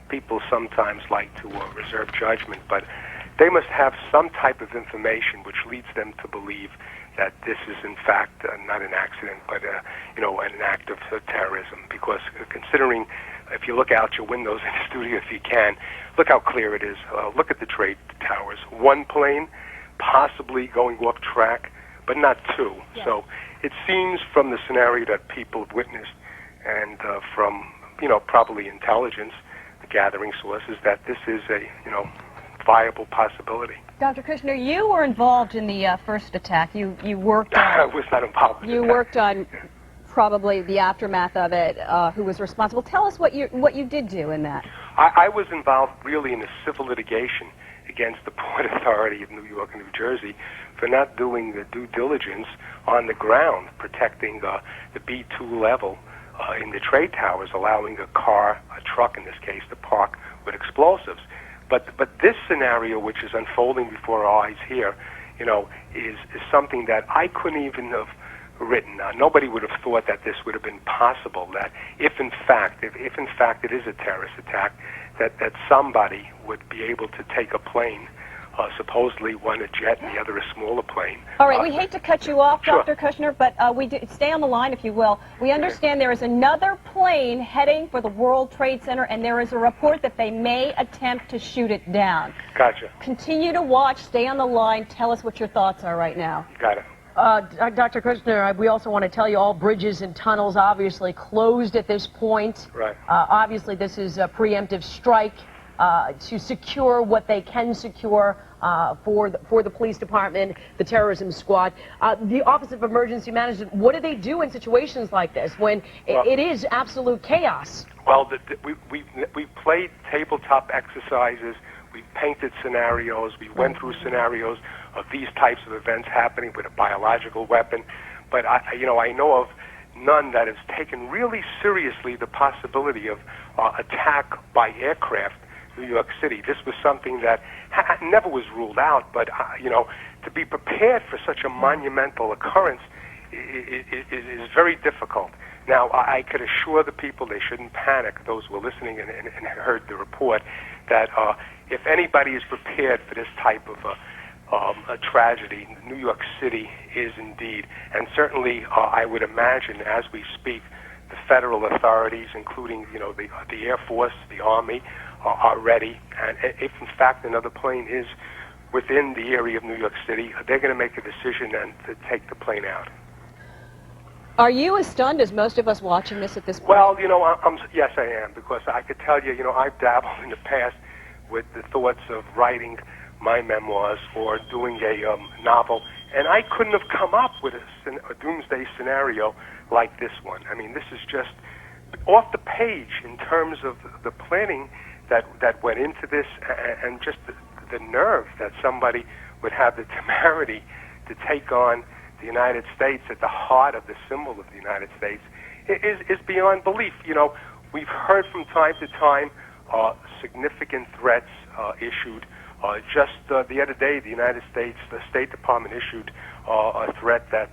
people sometimes like to reserve judgment, but they must have some type of information which leads them to believe that this is in fact not an accident, but you know, an act of terrorism. Because considering, if you look out your windows in the studio, if you can, look how clear it is. Look at the trade towers. One plane, possibly going off track, but not two. Yeah. So it seems from the scenario that people have witnessed, and from, you know, probably intelligence gathering sources, that this is a, you know, viable possibility. Dr. Kushner, you were involved in the first attack. You worked on... I was not involved in You worked on probably the aftermath of it, who was responsible. Tell us what you did do in that. I was involved really in a civil litigation against the Port Authority of New York and New Jersey for not doing the due diligence on the ground, protecting the B2 level in the trade towers, allowing a car, a truck in this case, to park with explosives. But this scenario, which is unfolding before our eyes here, you know, is something that I couldn't even have written. Nobody would have thought that this would have been possible. That if in fact it is a terrorist attack, that somebody would be able to take a plane. Supposedly one a jet and the other a smaller plane. All right, we hate to cut you off, Sure. Dr. Kushner, but stay on the line if you will. We understand there is another plane heading for the World Trade Center, and there is a report that they may attempt to shoot it down. Gotcha. Continue to watch, stay on the line, tell us what your thoughts are right now. Got it. Dr. Kushner, we also want to tell you all bridges and tunnels obviously closed at this point. Right. Obviously this is a preemptive strike to secure what they can secure for the police department, the terrorism squad. The Office of Emergency Management, what do they do in situations like this when it is absolute chaos? Well, we played tabletop exercises. We painted scenarios. We went through scenarios of these types of events happening with a biological weapon. But I know of none that has taken really seriously the possibility of attack by aircraft in New York City. This was something that never was ruled out, but to be prepared for such a monumental occurrence is very difficult. Now, I could assure the people they shouldn't panic, those who were listening and heard the report, that if anybody is prepared for this type of a tragedy, New York City is indeed. And certainly, I would imagine, as we speak, the federal authorities, including the Air Force, the Army, are ready. And if in fact another plane is within the area of New York City, they're going to make a decision and to take the plane out. Are you as stunned as most of us watching this at this point? Well, yes, I am, because I could tell you, I've dabbled in the past with the thoughts of writing my memoirs or doing a novel, and I couldn't have come up with a doomsday scenario like this one. I mean, this is just off the page in terms of the planning that went into this, and just the nerve that somebody would have the temerity to take on the United States at the heart of the symbol of the United States is beyond belief. We've heard from time to time significant threats issued. Just the other day, the United States, the State Department issued a threat that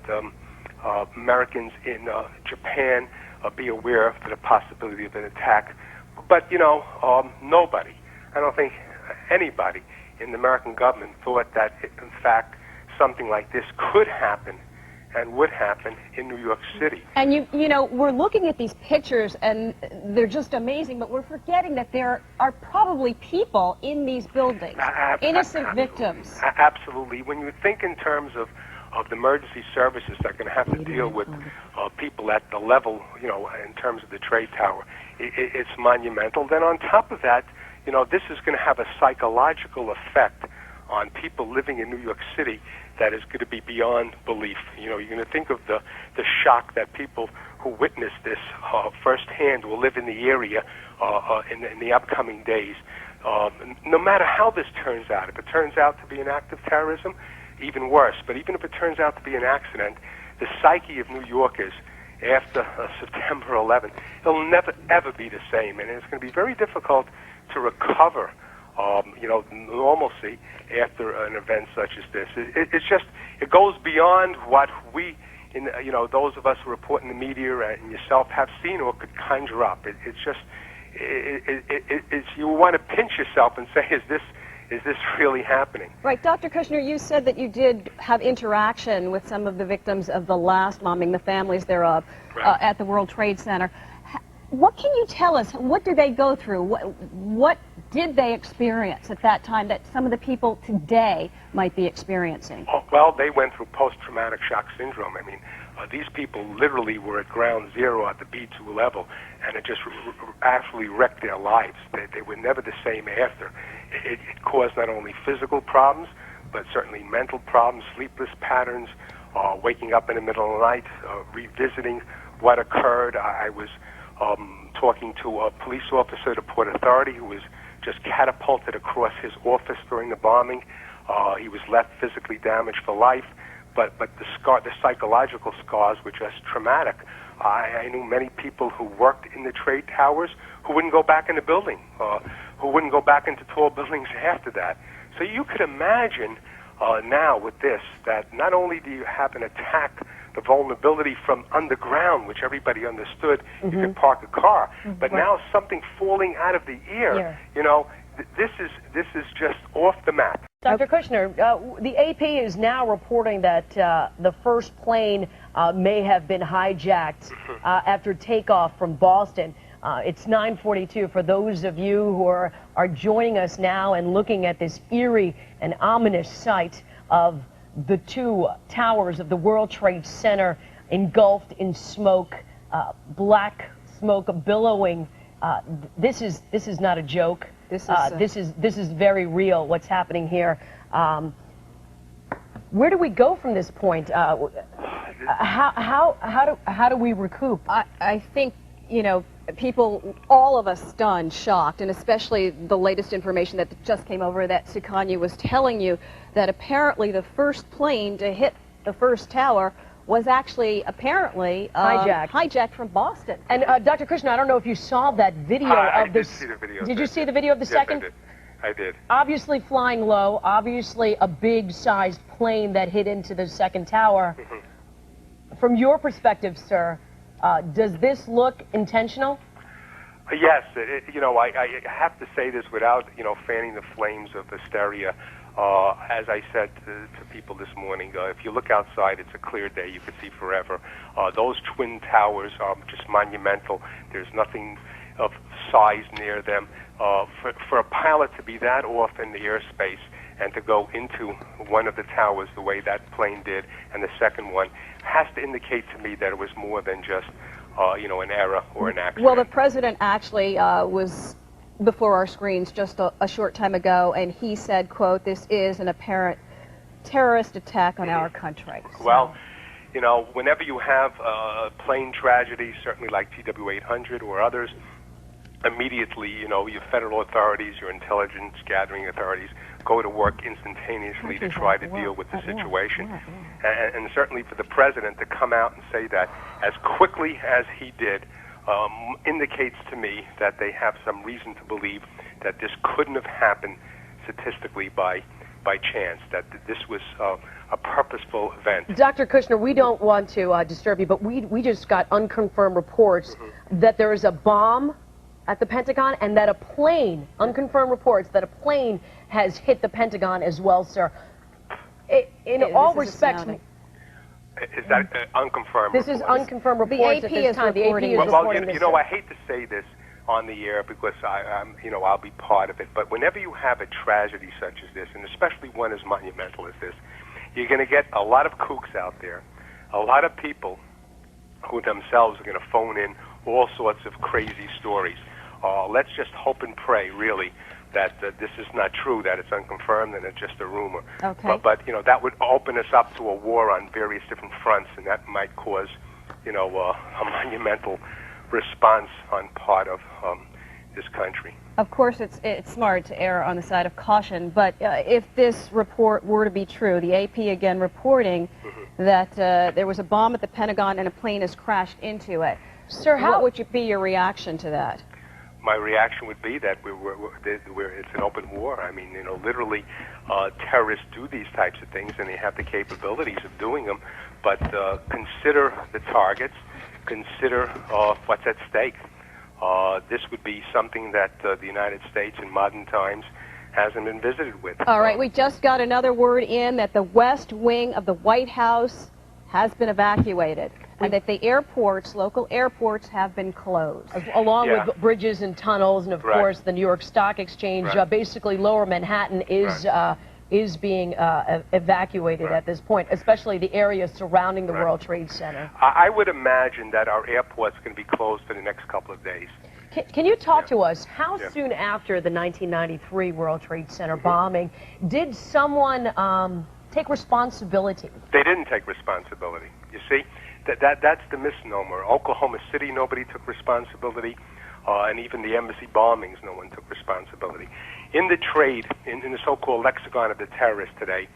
Americans in Japan be aware of the possibility of an attack. But, nobody, I don't think anybody in the American government thought that, in fact, something like this could happen and would happen in New York City. And you know, we're looking at these pictures and they're just amazing, but we're forgetting that there are probably people in these buildings, innocent victims. Absolutely. When you think in terms of the emergency services that are going to have to deal with people at the level, you know, in terms of the trade tower, it's monumental. Then on top of that, you know, this is going to have a psychological effect on people living in New York City that is going to be beyond belief. You know, you're going to think of the shock that people who witness this firsthand will live in the area in the upcoming days. No matter how this turns out, if it turns out to be an act of terrorism, even worse. But even if it turns out to be an accident, the psyche of New Yorkers after September 11th, it'll never, ever be the same. And it's going to be very difficult to recover, you know, normalcy after an event such as this. It's just, it goes beyond what we, you know, those of us who report in the media and yourself have seen or could conjure up. It's just, it's, you want to pinch yourself and say, is this really happening? Right. Dr. Kushner, you said that you did have interaction with some of the victims of the last bombing, the families thereof, right, at the World Trade Center. What can you tell us? What did they go through? What did they experience at that time that some of the people today might be experiencing? Oh, well, they went through post-traumatic shock syndrome. I mean, these people literally were at ground zero at the B2 level, and it just actually wrecked their lives. They were never the same after. It caused not only physical problems, but certainly mental problems, sleepless patterns, waking up in the middle of the night, revisiting what occurred. I was talking to a police officer at Port Authority who was just catapulted across his office during the bombing. He was left physically damaged for life, but the psychological scars were just traumatic. I knew many people who worked in the trade towers who wouldn't go back in the building, who wouldn't go back into tall buildings after that. So you could imagine now with this that not only do you have an attack, the vulnerability from underground, which everybody understood, you could park a car, but now something falling out of the air. You know, this is just off the map. Dr. Kushner, the AP is now reporting that the first plane may have been hijacked after takeoff from Boston. It's 9:42. For those of you who are joining us now and looking at this eerie and ominous sight of the two towers of the World Trade Center engulfed in smoke, black smoke billowing. This is not a joke. This is very real. What's happening here? Where do we go from this point? How do we recoup? I think, you know, people, all of us stunned, shocked, and especially the latest information that just came over that Sukanya was telling you, that apparently the first plane to hit the first tower was actually apparently hijacked from Boston. And Dr. Kushner, I don't know if you saw that video of this. I did see the video. Did you see the video of the second? I did. Obviously flying low, obviously a big-sized plane that hit into the second tower. From your perspective, sir, does this look intentional? Yes. You know, I have to say this without, you know, fanning the flames of hysteria. As I said to people this morning, if you look outside, it's a clear day. You could see forever. Those twin towers are just monumental. There's nothing of size near them. For a pilot to be that off in the airspace and to go into one of the towers the way that plane did, and the second one, has to indicate to me that it was more than just, you know, an error or an accident. Well, the president actually was before our screens just a short time ago, and he said, quote, "This is an apparent terrorist attack on our country." So. Well, you know, whenever you have a plane tragedy, certainly like TW-800 or others, immediately, you know, your federal authorities, your intelligence gathering authorities go to work instantaneously to try to deal with the situation. And certainly for the president to come out and say that as quickly as he did indicates to me that they have some reason to believe that this couldn't have happened statistically by chance, that this was a purposeful event. Dr. Kushner, we don't want to disturb you, but we just got unconfirmed reports that there is a bomb at the Pentagon, and that a plane, unconfirmed reports, that a plane has hit the Pentagon as well, sir. In all respects... Is that unconfirmed? This is unconfirmed reports at this time. The AP is reporting this. You know, I hate to say this on the air because I'll be part of it. But whenever you have a tragedy such as this, and especially one as monumental as this, you're going to get a lot of kooks out there, a lot of people who themselves are going to phone in all sorts of crazy stories. Let's just hope and pray, really, that this is not true, that it's unconfirmed and it's just a rumor. Okay. But that would open us up to a war on various different fronts, and that might cause, a monumental response on part of this country. Of course, it's smart to err on the side of caution, but if this report were to be true, the AP again reporting that there was a bomb at the Pentagon and a plane has crashed into it. Sir, what would be your reaction to that? My reaction would be that it's an open war. I mean, literally, terrorists do these types of things, and they have the capabilities of doing them. But consider the targets, consider what's at stake. This would be something that the United States in modern times hasn't been visited with. All right, we just got another word in that the West Wing of the White House has been evacuated, and that the airports, local airports, have been closed. Along with bridges and tunnels, and of course the New York Stock Exchange. Basically, Lower Manhattan is being evacuated at this point, especially the area surrounding the World Trade Center. I would imagine that our airport's going to be closed for the next couple of days. Can you talk to us, how soon after the 1993 World Trade Center bombing did someone take responsibility? They didn't take responsibility. You see, that's the misnomer. Oklahoma City, nobody took responsibility, and even the embassy bombings, no one took responsibility. In the trade, in the so-called lexicon of the terrorists today,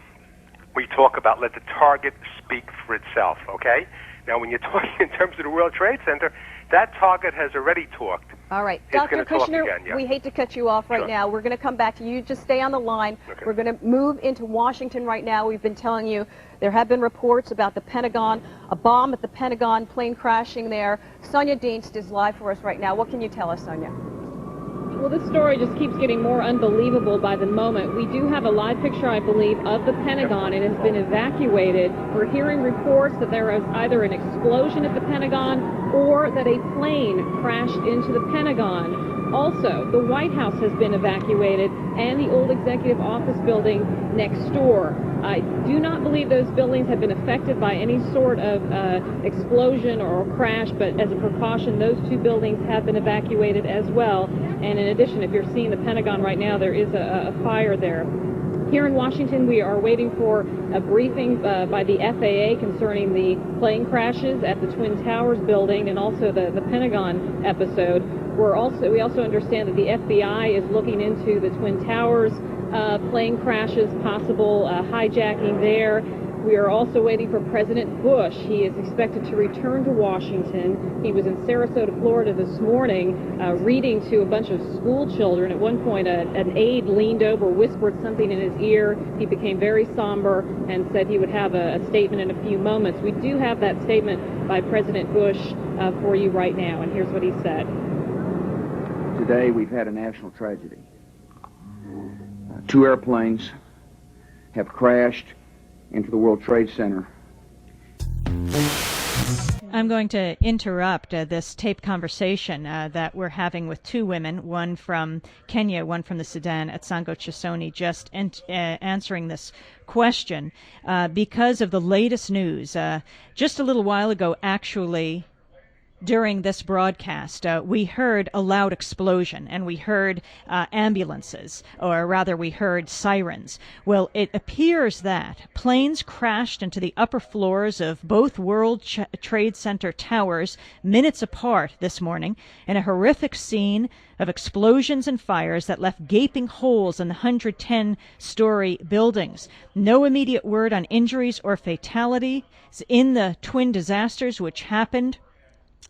we talk about let the target speak for itself, okay? Now, when you're talking in terms of the World Trade Center, that target has already talked. All right. It's Dr. gonna talk Kushner, again, we hate to cut you off right now. We're going to come back to you. Just stay on the line. Okay. We're going to move into Washington right now. We've been telling you there have been reports about the Pentagon, a bomb at the Pentagon, plane crashing there. Sonia Dienst is live for us right now. What can you tell us, Sonia? Well, this story just keeps getting more unbelievable by the moment. We do have a live picture, I believe, of the Pentagon. It has been evacuated. We're hearing reports that there was either an explosion at the Pentagon or that a plane crashed into the Pentagon. Also, the White House has been evacuated and the old executive office building next door. I do not believe those buildings have been affected by any sort of explosion or crash, but as a precaution, those two buildings have been evacuated as well. And in addition, if you're seeing the Pentagon right now, there is a fire there. Here in Washington, we are waiting for a briefing by the FAA concerning the plane crashes at the Twin Towers building and also the Pentagon episode. We also understand that the FBI is looking into the Twin Towers plane crashes, possible hijacking there. We are also waiting for President Bush. He is expected to return to Washington. He was in Sarasota, Florida this morning reading to a bunch of school children. At one point, an aide leaned over, whispered something in his ear. He became very somber and said he would have a statement in a few moments. We do have that statement by President Bush for you right now, and here's what he said. Today, we've had a national tragedy. Two airplanes have crashed into the World Trade Center. I'm going to interrupt this taped conversation that we're having with two women, one from Kenya, one from the Sudan, at Sango Chisoni, just answering this question because of the latest news. Just a little while ago, actually, during this broadcast, we heard a loud explosion, and we heard ambulances, or rather we heard sirens. Well, it appears that planes crashed into the upper floors of both World Trade Center towers minutes apart this morning in a horrific scene of explosions and fires that left gaping holes in the 110-story buildings. No immediate word on injuries or fatalities in the twin disasters which happened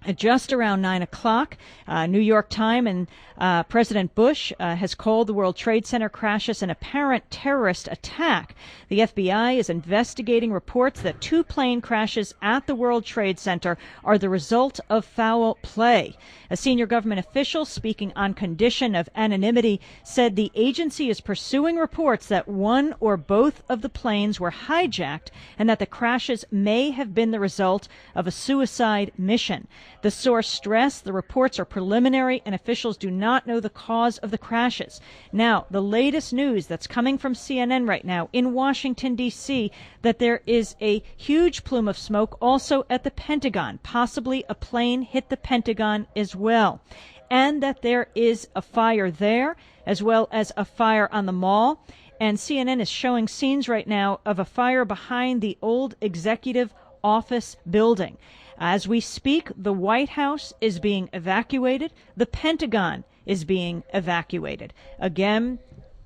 At just around 9 o'clock, New York Times and President Bush has called the World Trade Center crashes an apparent terrorist attack. The FBI is investigating reports that 2 plane crashes at the World Trade Center are the result of foul play. A senior government official speaking on condition of anonymity said the agency is pursuing reports that one or both of the planes were hijacked and that the crashes may have been the result of a suicide mission. The source stressed the reports are preliminary and officials do not know the cause of the crashes. Now, the latest news that's coming from CNN right now in Washington, D.C., that there is a huge plume of smoke also at the Pentagon. Possibly a plane hit the Pentagon as well. And that there is a fire there as well as a fire on the mall. And CNN is showing scenes right now of a fire behind the old executive office building. As we speak, the White House is being evacuated. The Pentagon is being evacuated. Again,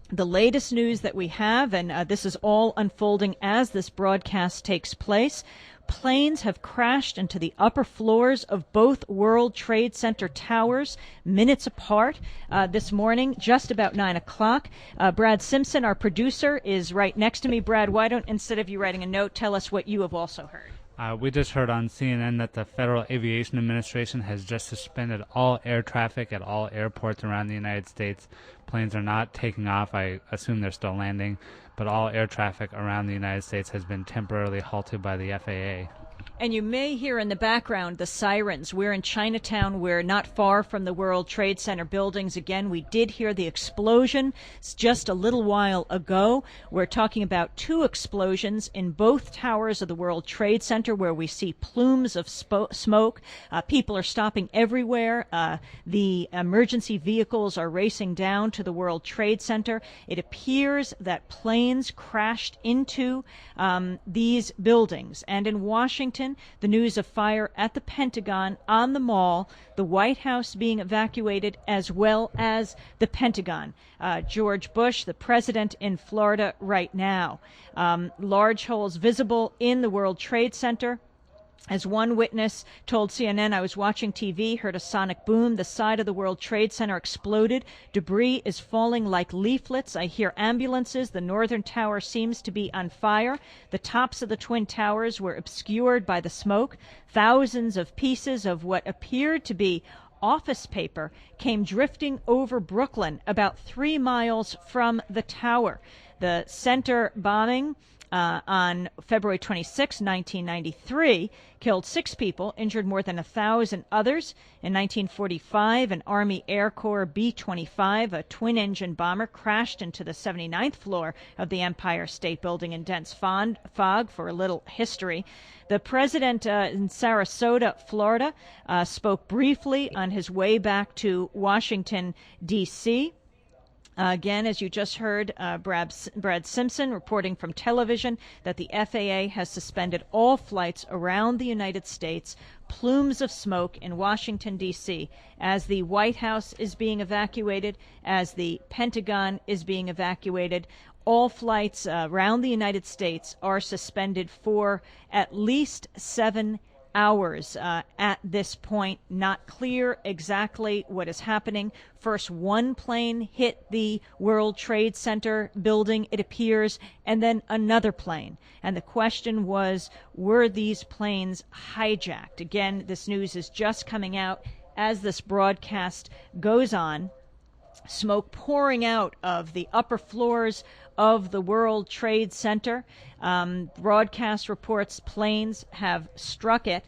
the latest news that we have, and this is all unfolding as this broadcast takes place, planes have crashed into the upper floors of both World Trade Center towers minutes apart this morning, just about 9 o'clock. Brad Simpson, our producer, is right next to me. Brad, why don't, instead of you writing a note, tell us what you have also heard. We just heard on CNN that the Federal Aviation Administration has just suspended all air traffic at all airports around the United States. Planes are not taking off. I assume they're still landing, but all air traffic around the United States has been temporarily halted by the FAA. And you may hear in the background the sirens. We're in Chinatown. We're not far from the World Trade Center buildings. Again, we did hear the explosion just a little while ago. We're talking about 2 explosions in both towers of the World Trade Center where we see plumes of smoke. People are stopping everywhere. The emergency vehicles are racing down to the World Trade Center. It appears that planes crashed into these buildings. And in Washington, the news of fire at the Pentagon, on the mall, the White House being evacuated, as well as the Pentagon. George Bush, the president, in Florida right now. Large holes visible in the World Trade Center. As one witness told CNN, I was watching TV, heard a sonic boom. The side of the World Trade Center exploded. Debris is falling like leaflets. I hear ambulances. The northern tower seems to be on fire. The tops of the Twin Towers were obscured by the smoke. Thousands of pieces of what appeared to be office paper came drifting over Brooklyn, about 3 miles from the tower. The center bombing on February 26, 1993, killed 6 people, injured more than 1,000 others. In 1945, an Army Air Corps B-25, a twin-engine bomber, crashed into the 79th floor of the Empire State Building in dense fog. For a little history, the president in Sarasota, Florida, spoke briefly on his way back to Washington, D.C., Again, as you just heard, Brad Simpson reporting from television that the FAA has suspended all flights around the United States. Plumes of smoke in Washington, D.C., as the White House is being evacuated, as the Pentagon is being evacuated. All flights around the United States are suspended for at least 7 hours at this point. Not clear exactly what is happening. First, one plane hit the World Trade Center building, it appears, and then another plane. And the question was, were these planes hijacked? Again, this news is just coming out as this broadcast goes on. Smoke pouring out of the upper floors of the World Trade Center. Broadcast reports planes have struck it.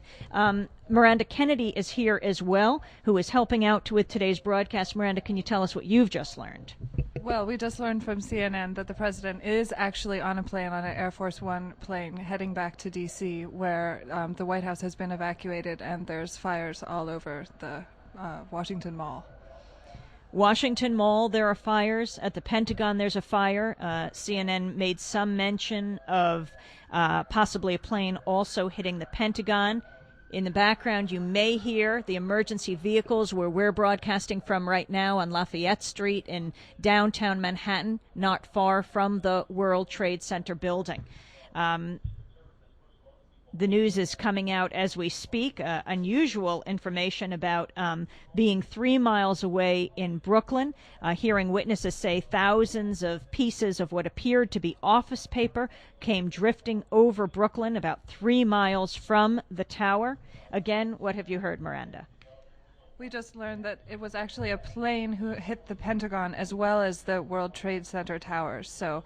Miranda Kennedy is here as well, who is helping out with today's broadcast. Miranda, can you tell us what you've just learned? Well, we just learned from CNN that the president is actually on a plane, on an Air Force One plane, heading back to D.C., where the White House has been evacuated, and there's fires all over the Washington Mall. Washington Mall, there are fires. At the Pentagon, there's a fire. CNN made some mention of possibly a plane also hitting the Pentagon. In the background, you may hear the emergency vehicles where we're broadcasting from right now on Lafayette Street in downtown Manhattan, not far from the World Trade Center building. The news is coming out as we speak. Unusual information about being 3 miles away in Brooklyn. Hearing witnesses say thousands of pieces of what appeared to be office paper came drifting over Brooklyn about 3 miles from the tower. Again, what have you heard, Miranda? We just learned that it was actually a plane who hit the Pentagon as well as the World Trade Center towers. So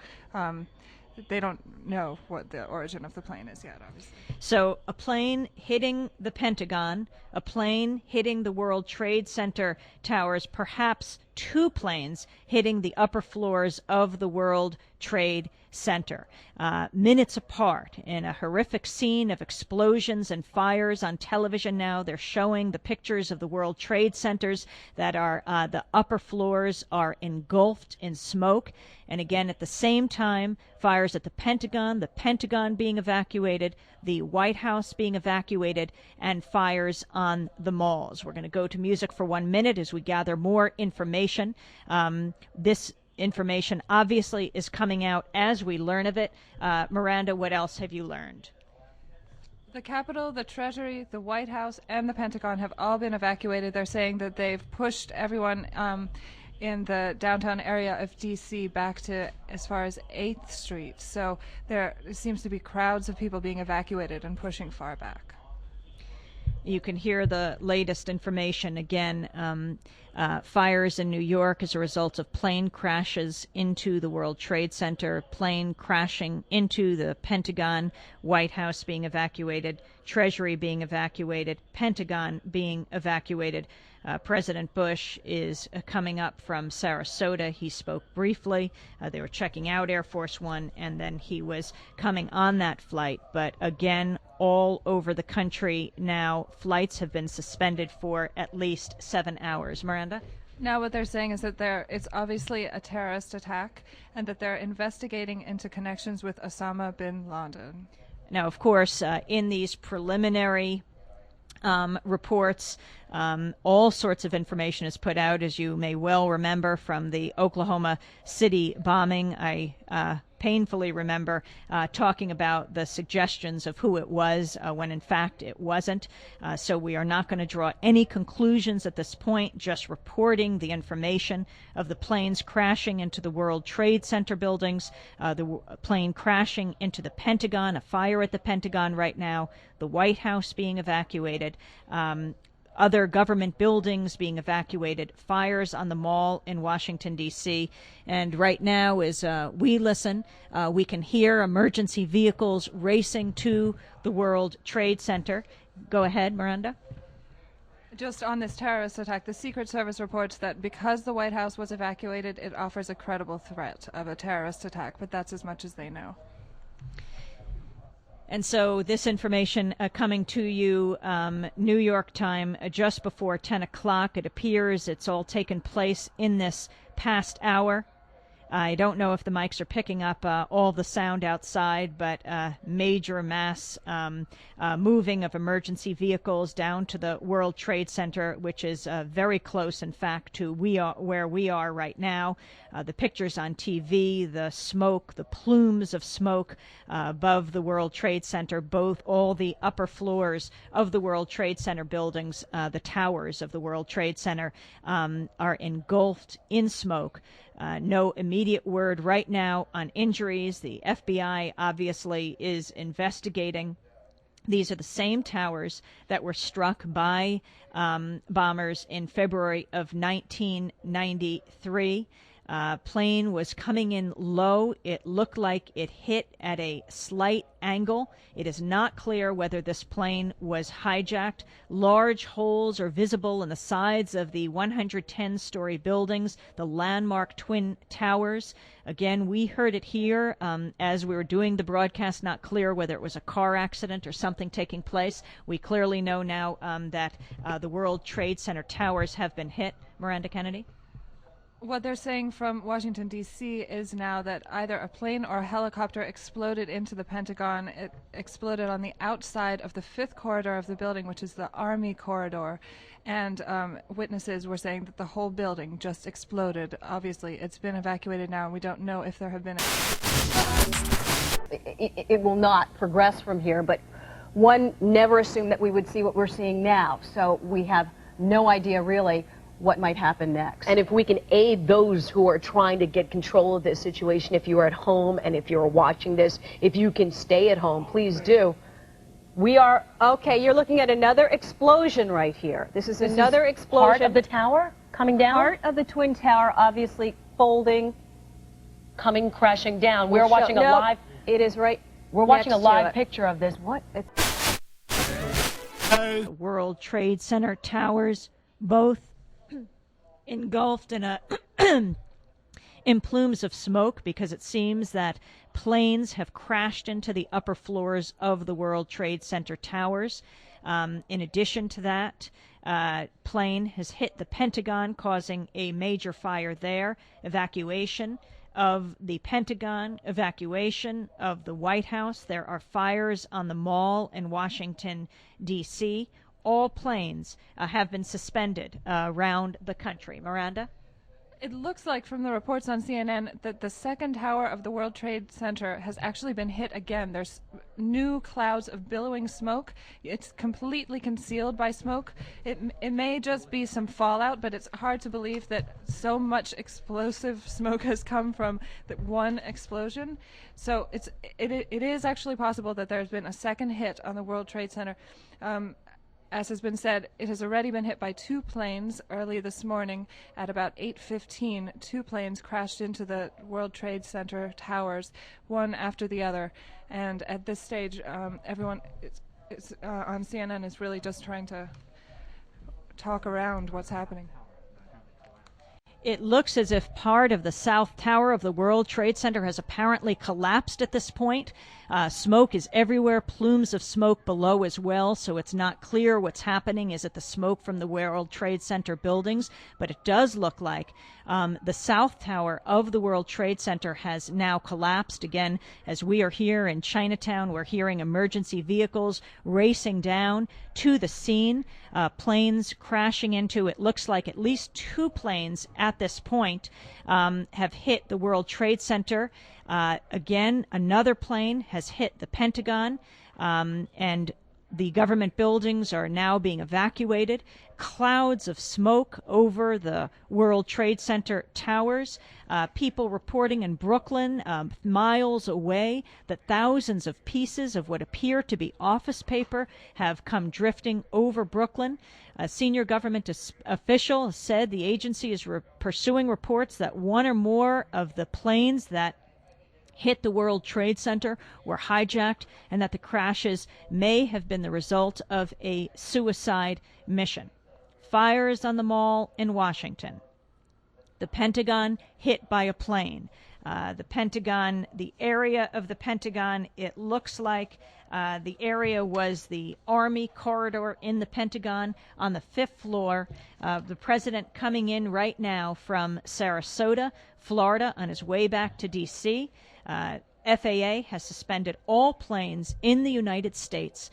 they don't know what the origin of the plane is yet, obviously. So a plane hitting the Pentagon, a plane hitting the World Trade Center towers, perhaps 2 planes hitting the upper floors of the World Trade Center, minutes apart, in a horrific scene of explosions and fires on television now. They're showing the pictures of the World Trade Centers that are, the upper floors are engulfed in smoke. And again, at the same time, fires at the Pentagon being evacuated, the White House being evacuated, and fires on the malls. We're going to go to music for 1 minute as we gather more information. This information obviously is coming out as we learn of it. Miranda, what else have you learned? The Capitol, the Treasury, the White House, and the Pentagon have all been evacuated. They're saying that they've pushed everyone in the downtown area of D.C. back to as far as 8th Street. So there seems to be crowds of people being evacuated and pushing far back. You can hear the latest information again. Fires in New York as a result of plane crashes into the World Trade Center, plane crashing into the Pentagon, White House being evacuated, Treasury being evacuated, Pentagon being evacuated. President Bush is coming up from Sarasota. He spoke briefly. They were checking out Air Force One, and then he was coming on that flight. But again, all over the country now, flights have been suspended for at least 7 hours. Miranda? Now what they're saying is that it's obviously a terrorist attack and that they're investigating into connections with Osama bin Laden. Now, of course, in these preliminary reports, all sorts of information is put out, as you may well remember from the Oklahoma City bombing. I painfully remember talking about the suggestions of who it was when in fact it wasn't. So we are not going to draw any conclusions at this point, just reporting the information of the planes crashing into the World Trade Center buildings, the plane crashing into the Pentagon, a fire at the Pentagon right now, the White House being evacuated, other government buildings being evacuated, fires on the mall in Washington, D.C. And right now, as we listen, we can hear emergency vehicles racing to the World Trade Center. Go ahead, Miranda. Just on this terrorist attack, the Secret Service reports that because the White House was evacuated, it offers a credible threat of a terrorist attack, but that's as much as they know. And so this information coming to you, New York time, just before 10 o'clock. It appears it's all taken place in this past hour. I don't know if the mics are picking up all the sound outside, but major mass moving of emergency vehicles down to the World Trade Center, which is very close, in fact, to where we are right now. The pictures on TV, the smoke, the plumes of smoke above the World Trade Center, all the upper floors of the World Trade Center buildings, the towers of the World Trade Center are engulfed in smoke. No immediate word right now on injuries. The FBI obviously is investigating. These are the same towers that were struck by bombers in February of 1993. Plane was coming in low. It looked like it hit at a slight angle. It is not clear whether this plane was hijacked. Large holes are visible in the sides of the 110-story buildings, the landmark Twin Towers. Again, we heard it here as we were doing the broadcast, not clear whether it was a car accident or something taking place. We clearly know now that the World Trade Center towers have been hit. Miranda Kennedy? What they're saying from Washington, D.C. is now that either a plane or a helicopter exploded into the Pentagon. It exploded on the outside of the 5th corridor of the building, which is the Army corridor. And witnesses were saying that the whole building just exploded. Obviously, it's been evacuated now, and we don't know if there have been... It will not progress from here, but one never assumed that we would see what we're seeing now. So we have no idea really what might happen next. And if we can aid those who are trying to get control of this situation, if you are at home and if you're watching this, if you can stay at home, please do. We are, okay, you're looking at another explosion right here. This is another explosion. Part of the tower coming down? Part of the Twin Tower obviously folding. Coming crashing down. We're watching a live... It is right. We're watching a live picture of this. What? The World Trade Center towers, both engulfed in in plumes of smoke, because it seems that planes have crashed into the upper floors of the World Trade Center towers. In addition to that, plane has hit the Pentagon, causing a major fire there. Evacuation of the Pentagon, evacuation of the White House. There are fires on the Mall in Washington, D.C. All planes have been suspended around the country. Miranda? It looks like from the reports on CNN that the second tower of the World Trade Center has actually been hit again. There's new clouds of billowing smoke. It's completely concealed by smoke. It may just be some fallout, but it's hard to believe that so much explosive smoke has come from that one explosion. So it is actually possible that there's been a second hit on the World Trade Center. As has been said, it has already been hit by two planes early this morning at about 8:15. Two planes crashed into the World Trade Center towers, one after the other. And at this stage, everyone on CNN is really just trying to talk around what's happening. It looks as if part of the South Tower of the World Trade Center has apparently collapsed at this point. Smoke is everywhere, plumes of smoke below as well, so it's not clear what's happening. Is it the smoke from the World Trade Center buildings? But it does look like the South Tower of the World Trade Center has now collapsed. Again, as we are here in Chinatown, we're hearing emergency vehicles racing down to the scene, planes crashing into. It looks like at least two planes at this point have hit the World Trade Center. Again, another plane has hit the Pentagon, and the government buildings are now being evacuated. Clouds of smoke over the World Trade Center towers. People reporting in Brooklyn, miles away, that thousands of pieces of what appear to be office paper have come drifting over Brooklyn. A senior government official said the agency is pursuing reports that one or more of the planes that hit the World Trade Center were hijacked, and that the crashes may have been the result of a suicide mission. Fires on the Mall in Washington. The Pentagon hit by a plane. The Pentagon, the area of the Pentagon, it looks like the area was the Army corridor in the Pentagon on the 5th floor. The president coming in right now from Sarasota, Florida, on his way back to D.C. FAA has suspended all planes in the United States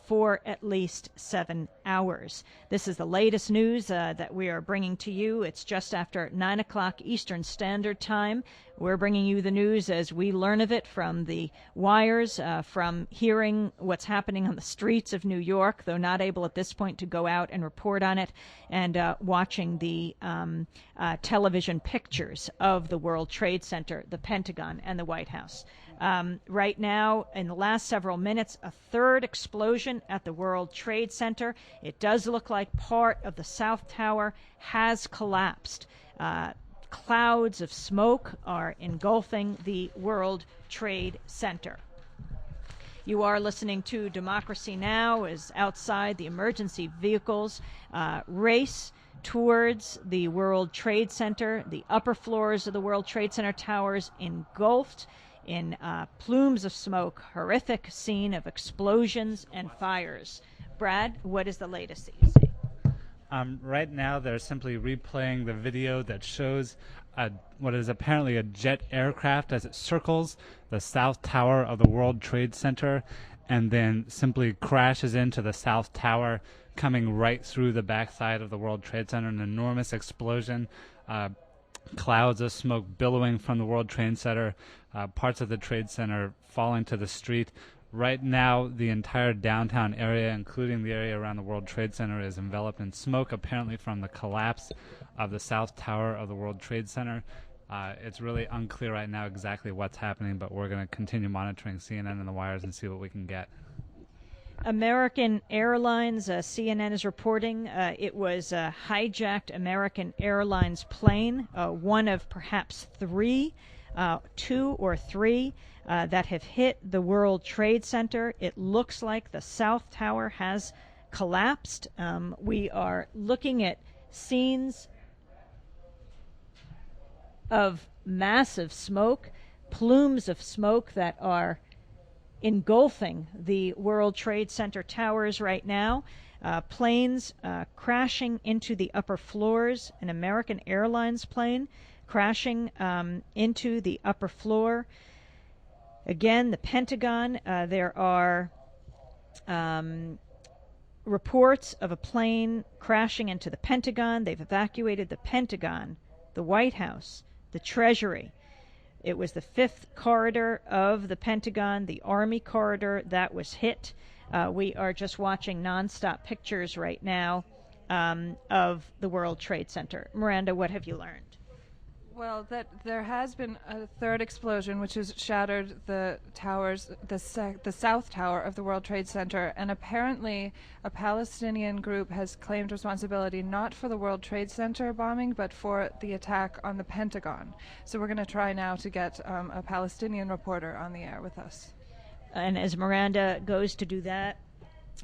for at least 7 hours. This is the latest news that we are bringing to you. It's just after 9 o'clock Eastern Standard Time. We're bringing you the news as we learn of it from the wires, from hearing what's happening on the streets of New York, though not able at this point to go out and report on it, and watching the television pictures of the World Trade Center, the Pentagon, and the White House. Right now, in the last several minutes, a third explosion at the World Trade Center. It does look like part of the South Tower has collapsed. Clouds of smoke are engulfing the World Trade Center. You are listening to Democracy Now! As outside the emergency vehicles race towards the World Trade Center. The upper floors of the World Trade Center towers engulfed in plumes of smoke. Horrific scene of explosions and fires. Brad, what is the latest that you see? Right now, they're simply replaying the video that shows what is apparently a jet aircraft as it circles the South Tower of the World Trade Center and then simply crashes into the South Tower, coming right through the backside of the World Trade Center. An enormous explosion, clouds of smoke billowing from the World Trade Center, parts of the Trade Center falling to the street. Right now, the entire downtown area, including the area around the World Trade Center, is enveloped in smoke, apparently from the collapse of the South Tower of the World Trade Center. It's really unclear right now exactly what's happening, but we're going to continue monitoring CNN and the wires and see what we can get. American Airlines, CNN is reporting it was a hijacked American Airlines plane, one of perhaps two or three that have hit the World Trade Center. It looks like the South Tower has collapsed. We are looking at scenes of massive smoke, plumes of smoke that are engulfing the World Trade Center towers right now. Planes crashing into the upper floors. An American Airlines plane crashing into the upper floor. Again, the Pentagon, there are reports of a plane crashing into the Pentagon. They've evacuated the Pentagon, the White House, the Treasury. It was the fifth corridor of the Pentagon, the Army corridor, that was hit. We are just watching nonstop pictures right now of the World Trade Center. Miranda, what have you learned? Well, that there has been a third explosion, which has shattered the towers, the South Tower of the World Trade Center, and apparently a Palestinian group has claimed responsibility not for the World Trade Center bombing, but for the attack on the Pentagon. So we're going to try now to get a Palestinian reporter on the air with us. And as Miranda goes to do that,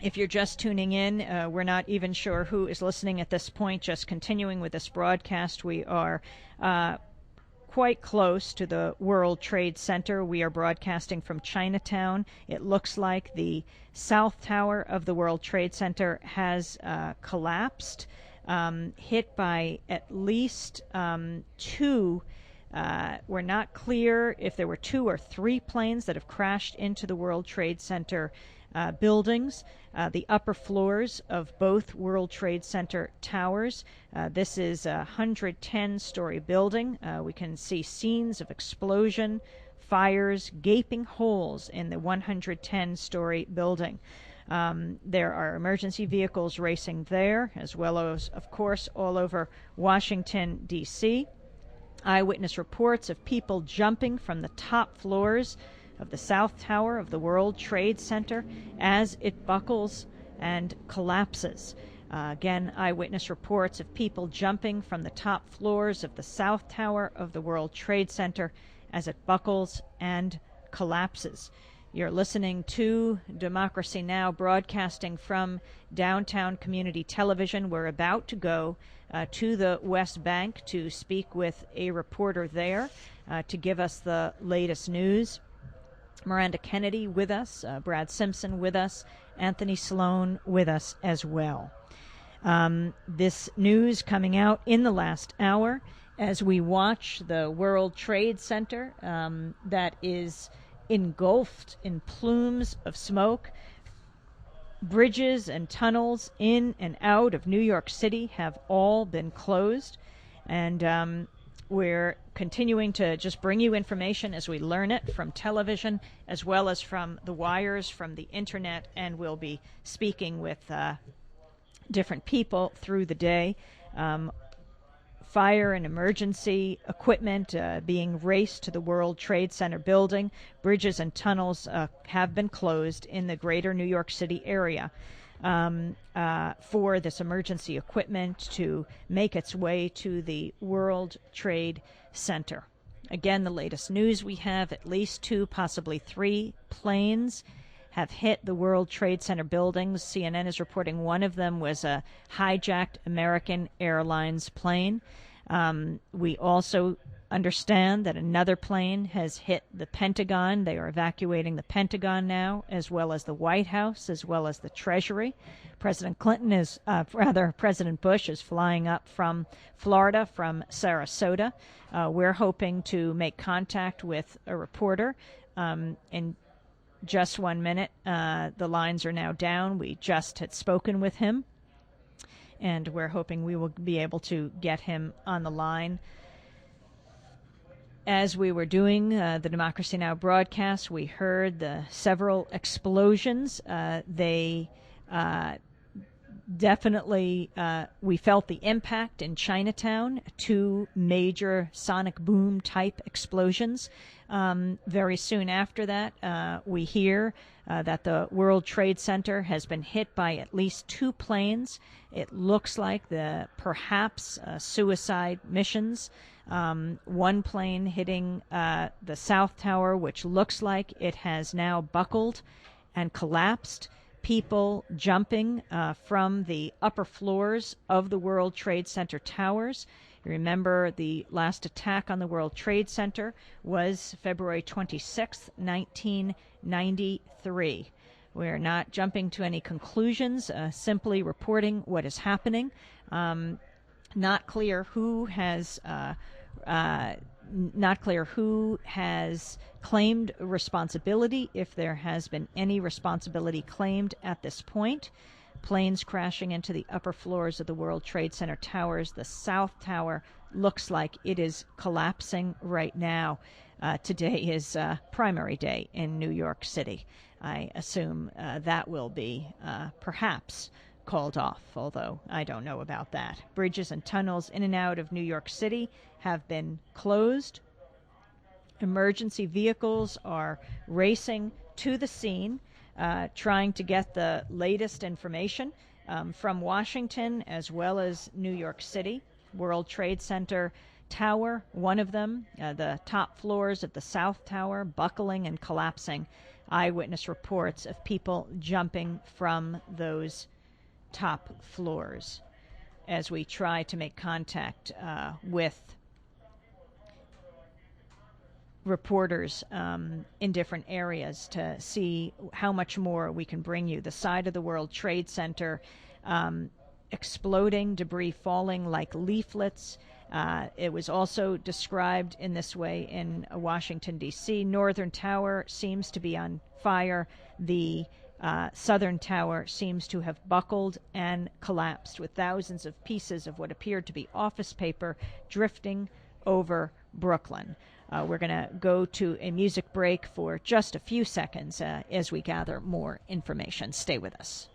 if you're just tuning in, we're not even sure who is listening at this point. Just continuing with this broadcast, we are quite close to the World Trade Center. We are broadcasting from Chinatown. It looks like the South Tower of the World Trade Center has collapsed, hit by at least two. We're not clear if there were two or three planes that have crashed into the World Trade Center buildings, the upper floors of both World Trade Center towers. This is a 110-story building. We can see scenes of explosion, fires, gaping holes in the 110-story building. There are emergency vehicles racing there, as well as, of course, all over Washington, D.C. Eyewitness reports of people jumping from the top floors of the South Tower of the World Trade Center as it buckles and collapses. Again, eyewitness reports of people jumping from the top floors of the South Tower of the World Trade Center as it buckles and collapses. You're listening to Democracy Now!, broadcasting from downtown community television. We're about to go to the West Bank to speak with a reporter there to give us the latest news. Miranda Kennedy with us, Brad Simpson with us, Anthony Sloan with us as well. This news coming out in the last hour as we watch the World Trade Center that is engulfed in plumes of smoke. Bridges and tunnels in and out of New York City have all been closed, and we're continuing to just bring you information as we learn it from television as well as from the wires, from the internet, and we'll be speaking with different people through the day. Fire and emergency equipment being raced to the World Trade Center building. Bridges and tunnels have been closed in the greater New York City area for this emergency equipment to make its way to the World Trade Center. Again, the latest news we have, at least two, possibly three planes have hit the World Trade Center buildings. CNN is reporting one of them was a hijacked American Airlines plane. We also understand that another plane has hit the Pentagon. They are evacuating the Pentagon now, as well as the White House, as well as the Treasury. President Bush is flying up from Florida, from Sarasota. We're hoping to make contact with a reporter in just 1 minute. The lines are now down. We just had spoken with him, and we're hoping we will be able to get him on the line As we were doing the Democracy Now! Broadcast, we heard the several explosions. They definitely, we felt the impact in Chinatown, 2 major sonic boom type explosions. Very soon after that, we hear that the World Trade Center has been hit by at least 2 planes. It looks like perhaps suicide missions. 1 plane hitting the South Tower, which looks like it has now buckled and collapsed. People jumping from the upper floors of the World Trade Center towers. You remember the last attack on the World Trade Center was February 26, 1993. We're not jumping to any conclusions, simply reporting what is happening. Not clear who has claimed responsibility, if there has been any responsibility claimed at this point. Planes crashing into the upper floors of the World Trade Center towers. The South Tower looks like it is collapsing right now. Today is primary day in New York City. I assume that will be perhaps called off, although I don't know about that. Bridges and tunnels in and out of New York City have been closed. Emergency vehicles are racing to the scene, trying to get the latest information from Washington as well as New York City. World Trade Center tower, one of them, the top floors of the South Tower, buckling and collapsing. Eyewitness reports of people jumping from those top floors as we try to make contact with reporters in different areas to see how much more we can bring you. The side of the World Trade Center exploding, debris falling like leaflets. It was also described in this way in Washington, D.C. Northern Tower seems to be on fire. The Southern Tower seems to have buckled and collapsed, with thousands of pieces of what appeared to be office paper drifting over Brooklyn. We're going to go to a music break for just a few seconds as we gather more information. Stay with us.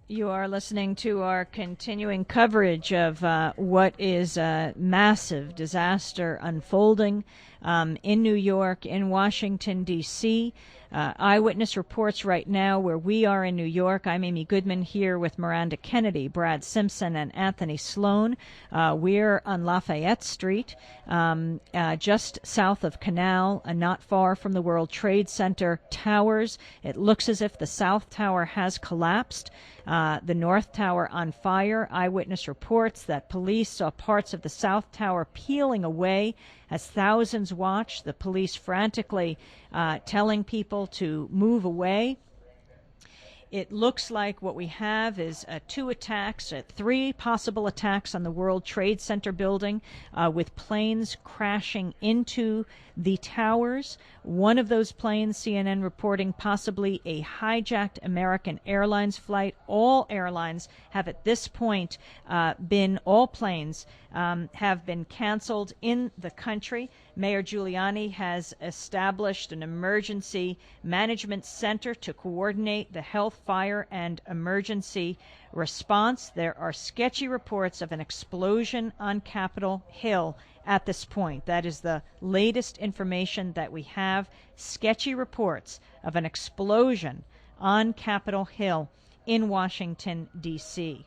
You are listening to our continuing coverage of what is a massive disaster unfolding in New York, in Washington, D.C. Eyewitness reports right now where we are in New York. I'm Amy Goodman here with Miranda Kennedy, Brad Simpson, and Anthony Sloan. We're on Lafayette Street, just south of Canal, not far from the World Trade Center towers. It looks as if the South Tower has collapsed. The North Tower on fire. Eyewitness reports that police saw parts of the South Tower peeling away as thousands watched. The police frantically telling people to move away. It looks like what we have is 2 attacks, 3 possible attacks on the World Trade Center building with planes crashing into the towers. One of those planes, CNN reporting possibly a hijacked American Airlines flight. All airlines have at this point all planes have been canceled in the country. Mayor Giuliani has established an emergency management center to coordinate the health, fire, and emergency response. There are sketchy reports of an explosion on Capitol Hill at this point. That is the latest information that we have. Sketchy reports of an explosion on Capitol Hill in Washington, D.C.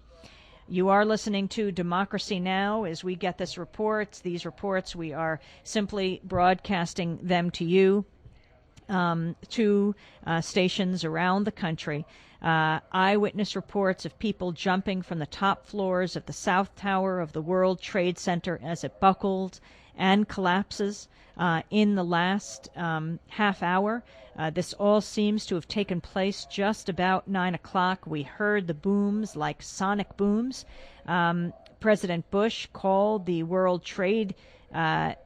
You are listening to Democracy Now! As we get these reports, we are simply broadcasting them to you, to stations around the country. Eyewitness reports of people jumping from the top floors of the South Tower of the World Trade Center as it buckles and collapses in the last half hour. This all seems to have taken place just about 9 o'clock. We heard the booms like sonic booms. President Bush called the World Trade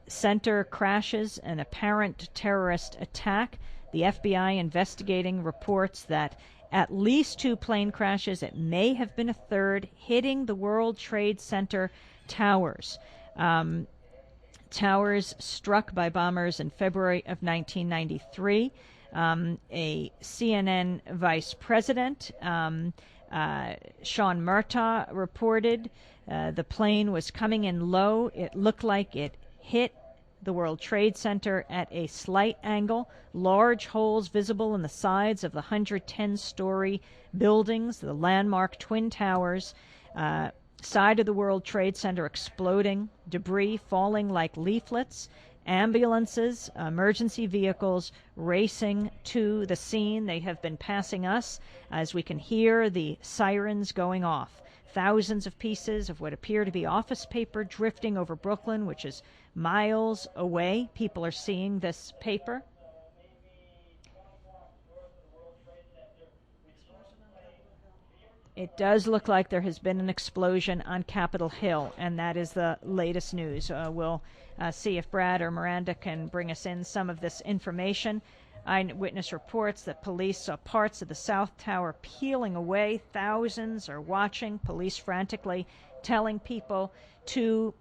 Center crashes an apparent terrorist attack. The FBI investigating reports that at least 2 plane crashes, it may have been a third, hitting the World Trade Center towers. Towers struck by bombers in February of 1993. A CNN vice president, Sean Murtaugh, reported the plane was coming in low. It looked like it hit the World Trade Center at a slight angle. Large holes visible in the sides of the 110-story buildings, the landmark Twin Towers. Side of the World Trade Center exploding, debris falling like leaflets, ambulances, emergency vehicles racing to the scene. They have been passing us as we can hear the sirens going off. Thousands of pieces of what appear to be office paper drifting over Brooklyn, which is miles away. People are seeing this paper. It does look like there has been an explosion on Capitol Hill, and that is the latest news. We'll see if Brad or Miranda can bring us in some of this information. Eyewitness reports that police saw parts of the South Tower peeling away. Thousands are watching, police frantically telling people to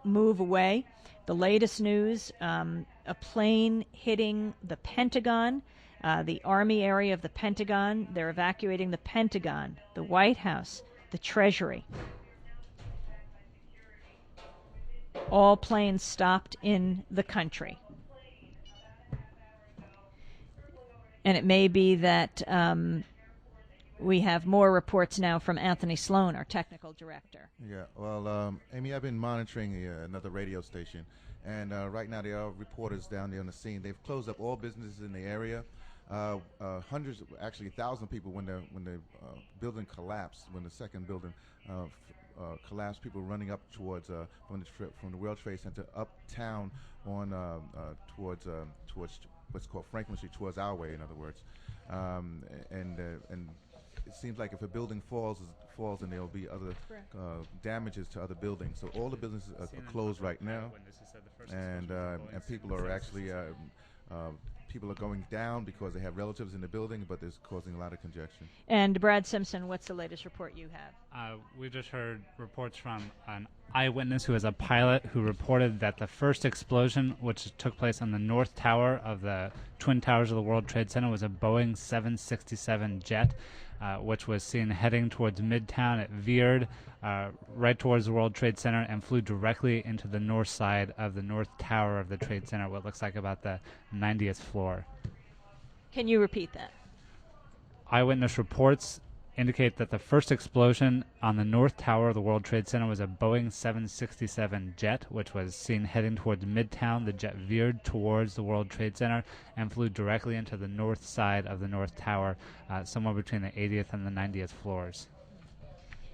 move away. The latest news, a plane hitting the Pentagon. The Army area of the Pentagon. They're evacuating the Pentagon, the White House, the Treasury. All planes stopped in the country. And it may be that we have more reports now from Anthony Sloan, our technical director. Yeah, well, Amy, I've been monitoring another radio station, and right now there are reporters down there on the scene. They've closed up all businesses in the area. Hundreds, actually 1,000 people when the building collapsed, when the second building collapsed, people running up towards from the World Trade Center uptown on towards what's called Franklin Street, towards our way, in other words, and it seems like if a building falls, and there will be other damages to other buildings. So all the businesses are closed right now, and people are actually. People are going down because they have relatives in the building, but it's causing a lot of congestion. And Brad Simpson, what's the latest report you have? We just heard reports from an eyewitness who is a pilot who reported that the first explosion, which took place on the North Tower of the Twin Towers of the World Trade Center, was a Boeing 767 jet, which was seen heading towards Midtown. It veered right towards the World Trade Center and flew directly into the north side of the North Tower of the Trade Center, what looks like about the 90th floor. Can you repeat that? Eyewitness reports indicate that the first explosion on the North Tower of the World Trade Center was a Boeing 767 jet, which was seen heading towards Midtown. The jet veered towards the World Trade Center and flew directly into the north side of the North Tower, somewhere between the 80th and the 90th floors.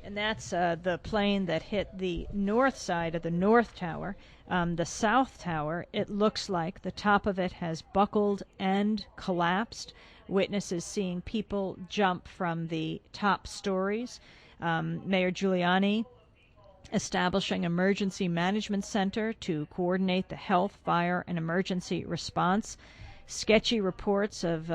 And that's the plane that hit the north side of the North Tower. The South Tower, it looks like the top of it has buckled and collapsed. Witnesses seeing people jump from the top stories. Mayor Giuliani establishing emergency management center to coordinate the health, fire, and emergency response. Sketchy reports of,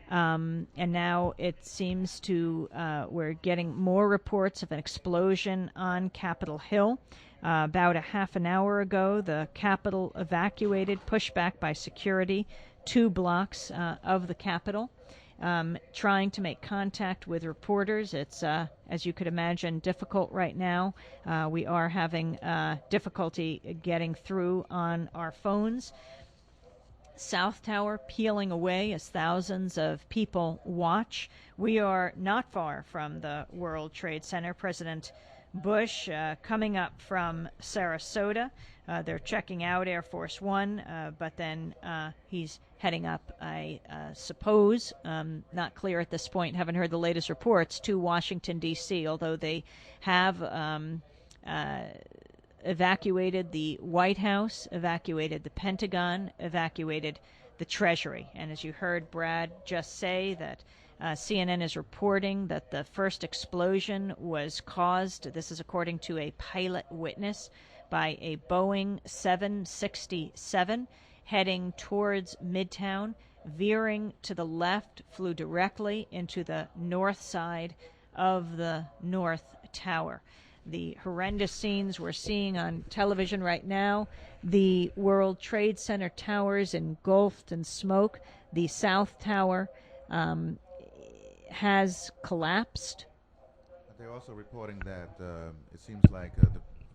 and now it seems to, we're getting more reports of an explosion on Capitol Hill. About a half an hour ago, the Capitol evacuated, pushed back by security, 2 blocks of the Capitol. trying to make contact with reporters. It's, as you could imagine, difficult right now. We are having difficulty getting through on our phones. South Tower peeling away as thousands of people watch. We are not far from the World Trade Center. President Bush coming up from Sarasota. They're checking out Air Force One, but then he's heading up, I suppose, not clear at this point, haven't heard the latest reports, to Washington, D.C., although they have evacuated the White House, evacuated the Pentagon, evacuated the Treasury. And as you heard Brad just say, that CNN is reporting that the first explosion was caused, this is according to a pilot witness, by a Boeing 767 heading towards Midtown, veering to the left, flew directly into the north side of the North Tower. The horrendous scenes we're seeing on television right now, the World Trade Center towers engulfed in smoke. The South Tower has collapsed. They're also reporting that it seems like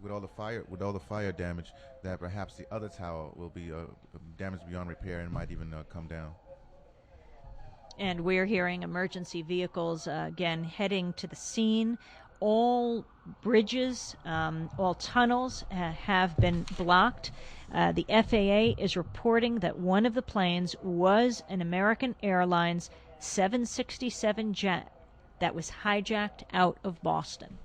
with all the fire damage, that perhaps the other tower will be damaged beyond repair and might even come down. And we're hearing emergency vehicles again heading to the scene. All bridges, all tunnels have been blocked. The FAA is reporting that one of the planes was an American Airlines 767 jet that was hijacked out of Boston.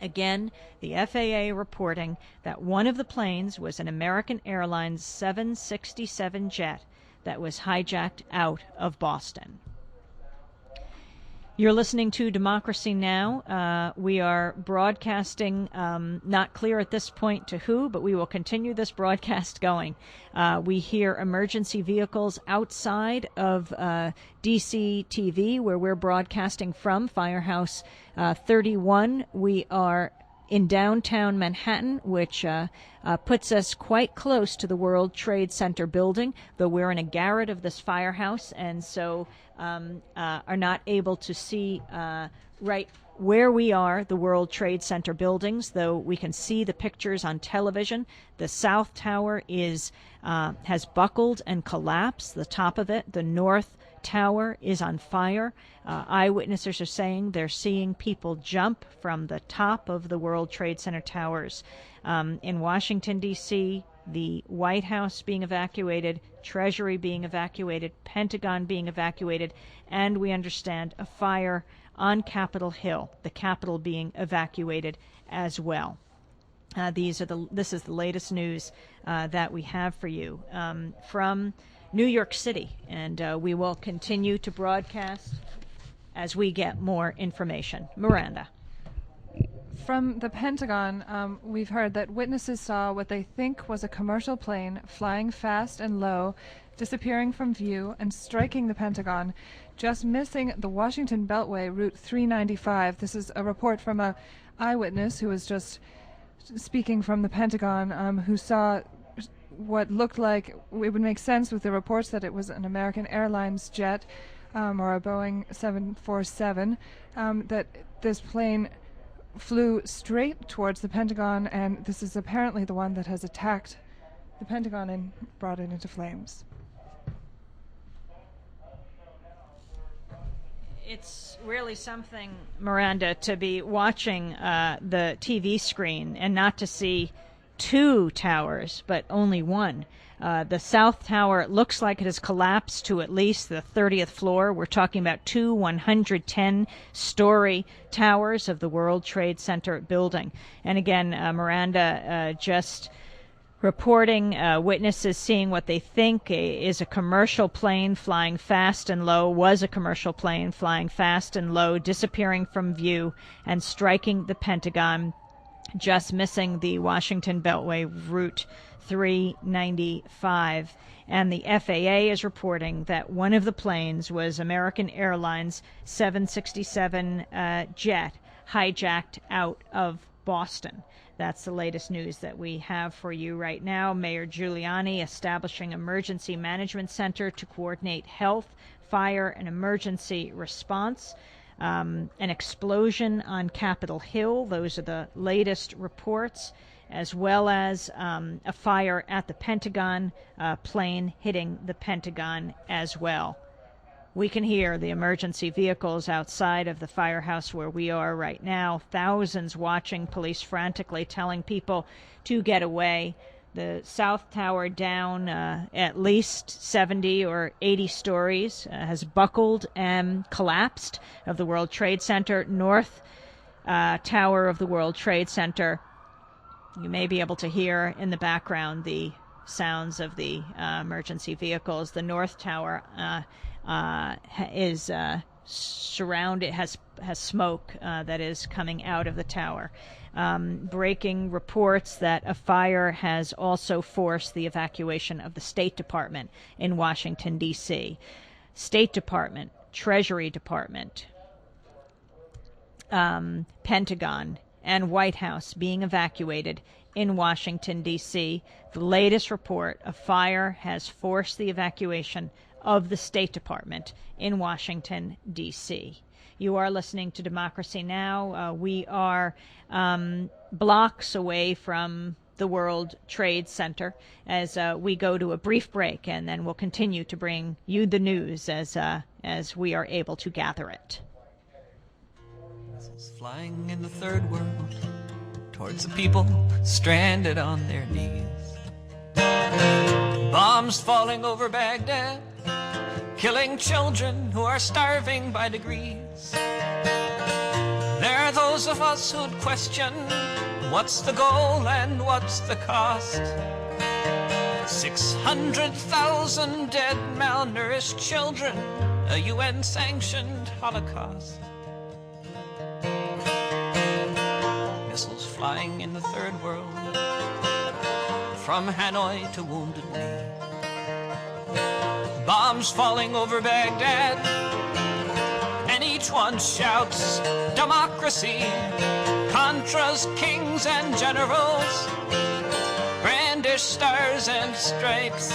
Again, the FAA reporting that one of the planes was an American Airlines 767 jet that was hijacked out of Boston. You're listening to Democracy Now! We are broadcasting, not clear at this point to who, but we will continue this broadcast going. We hear emergency vehicles outside of DC TV, where we're broadcasting from, Firehouse 31. We are in downtown Manhattan, which puts us quite close to the World Trade Center building, though we're in a garret of this firehouse, and so are not able to see right where we are, the World Trade Center buildings, though we can see the pictures on television. The South Tower has buckled and collapsed, the top of it. The North Tower is on fire. Eyewitnesses are saying they're seeing people jump from the top of the World Trade Center towers. In Washington, D.C., the White House being evacuated, Treasury being evacuated, Pentagon being evacuated, and we understand a fire on Capitol Hill, the Capitol being evacuated as well. This is the latest news that we have for you from New York City, and we will continue to broadcast as we get more information. Miranda. From the Pentagon, we've heard that witnesses saw what they think was a commercial plane flying fast and low, disappearing from view and striking the Pentagon, just missing the Washington Beltway, Route 395. This is a report from an eyewitness who was just speaking from the Pentagon, who saw what looked like, it would make sense with the reports that it was an American Airlines jet or a Boeing 747, that this plane flew straight towards the Pentagon, and this is apparently the one that has attacked the Pentagon and brought it into flames. It's really something, Miranda, to be watching the TV screen and not to see two towers, but only one. The South Tower looks like it has collapsed to at least the 30th floor. We're talking about two 110-story towers of the World Trade Center building. And again, Miranda just reporting witnesses seeing what they think is a commercial plane flying fast and low, was a commercial plane flying fast and low, disappearing from view and striking the Pentagon, just missing the Washington Beltway, Route 395. And the FAA is reporting that one of the planes was American Airlines 767 jet hijacked out of Boston. That's the latest news that we have for you right now. Mayor Giuliani establishing emergency management center to coordinate health, fire and emergency response. An explosion on Capitol Hill. Those are the latest reports, as well as a fire at the Pentagon, plane hitting the Pentagon as well. We can hear the emergency vehicles outside of the firehouse where we are right now. Thousands watching, police frantically telling people to get away. The South Tower down at least 70 or 80 stories, has buckled and collapsed of the World Trade Center. North Tower of the World Trade Center. You may be able to hear in the background the sounds of the emergency vehicles. The North Tower is surrounded, has smoke that is coming out of the tower. Breaking reports that a fire has also forced the evacuation of the State Department in Washington, D.C. State Department, Treasury Department, Pentagon, and White House being evacuated in Washington, D.C. The latest report, a fire has forced the evacuation of the State Department in Washington, D.C. You are listening to Democracy Now! We are blocks away from the World Trade Center as we go to a brief break, and then we'll continue to bring you the news as we are able to gather it. Missiles flying in the third world towards the people stranded on their knees. Bombs falling over Baghdad, killing children who are starving by degrees. There are those of us who'd question what's the goal and what's the cost. 600,000 dead, malnourished children, a UN-sanctioned Holocaust. Missiles flying in the third world, from Hanoi to Wounded Knee. Bombs falling over Baghdad, and each one shouts democracy. Contras, kings and generals brandish stars and stripes,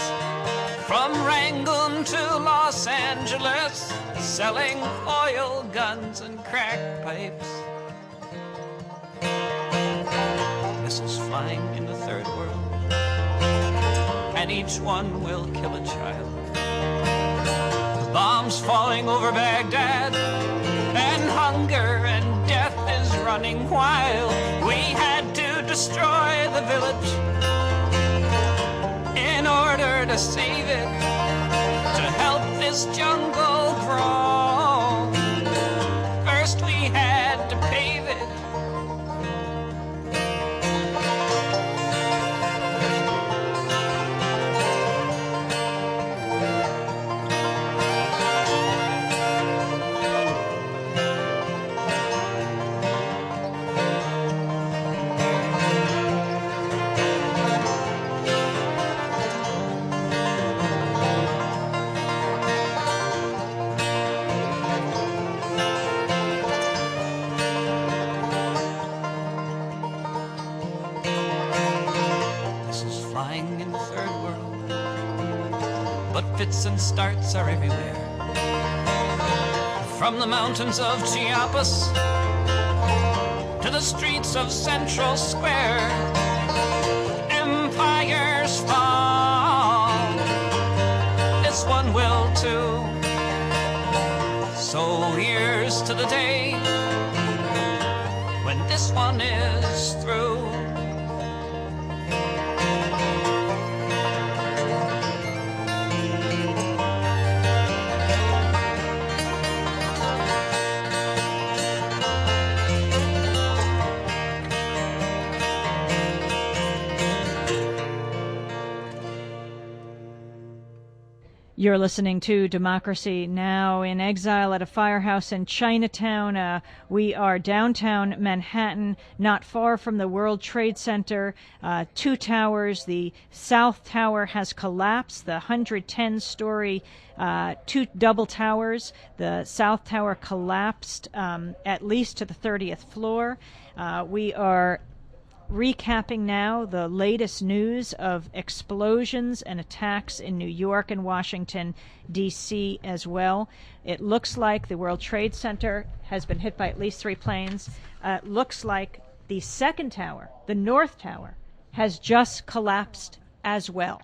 from Rangoon to Los Angeles, selling oil, guns and crack pipes. Missiles flying in the third world, and each one will kill a child. Bombs falling over Baghdad, and hunger and death is running wild. We had to destroy the village in order to save it, to help this jungle grow. First we had to pave it. Fits and starts are everywhere, from the mountains of Chiapas to the streets of Central Square. Empires fall, this one will too. So here's to the day when this one is through. You're listening to Democracy Now! In exile at a firehouse in Chinatown. We are downtown Manhattan, not far from the World Trade Center. Two towers. The South Tower has collapsed. The 110-story two double towers. The South Tower collapsed at least to the 30th floor. We are recapping now the latest news of explosions and attacks in New York and Washington, D.C. as well. It looks like the World Trade Center has been hit by at least 3 planes. Looks like the second tower, the North Tower, has just collapsed as well.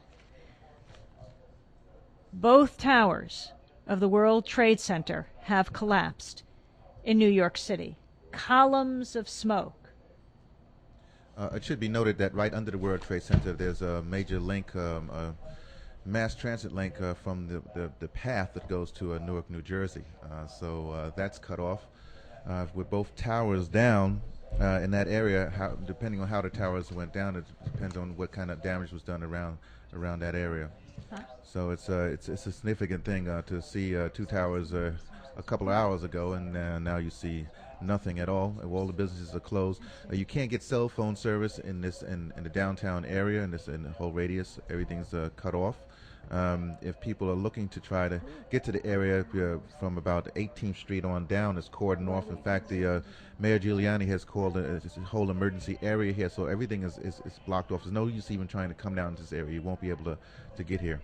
Both towers of the World Trade Center have collapsed in New York City. Columns of smoke. It should be noted that right under the World Trade Center, there's a major link, a mass transit link from the path that goes to Newark, New Jersey. So that's cut off. With both towers down in that area, depending on how the towers went down, it depends on what kind of damage was done around that area. So it's a significant thing to see 2 towers a couple of hours ago, and now you see nothing at all. All the businesses are closed. You can't get cell phone service in the downtown area, in the whole radius. Everything's cut off. If people are looking to try to get to the area from about 18th Street on down, it's cordoned off. In fact, the Mayor Giuliani has called a whole emergency area here, so everything is blocked off. There's no use even trying to come down to this area. You won't be able to get here.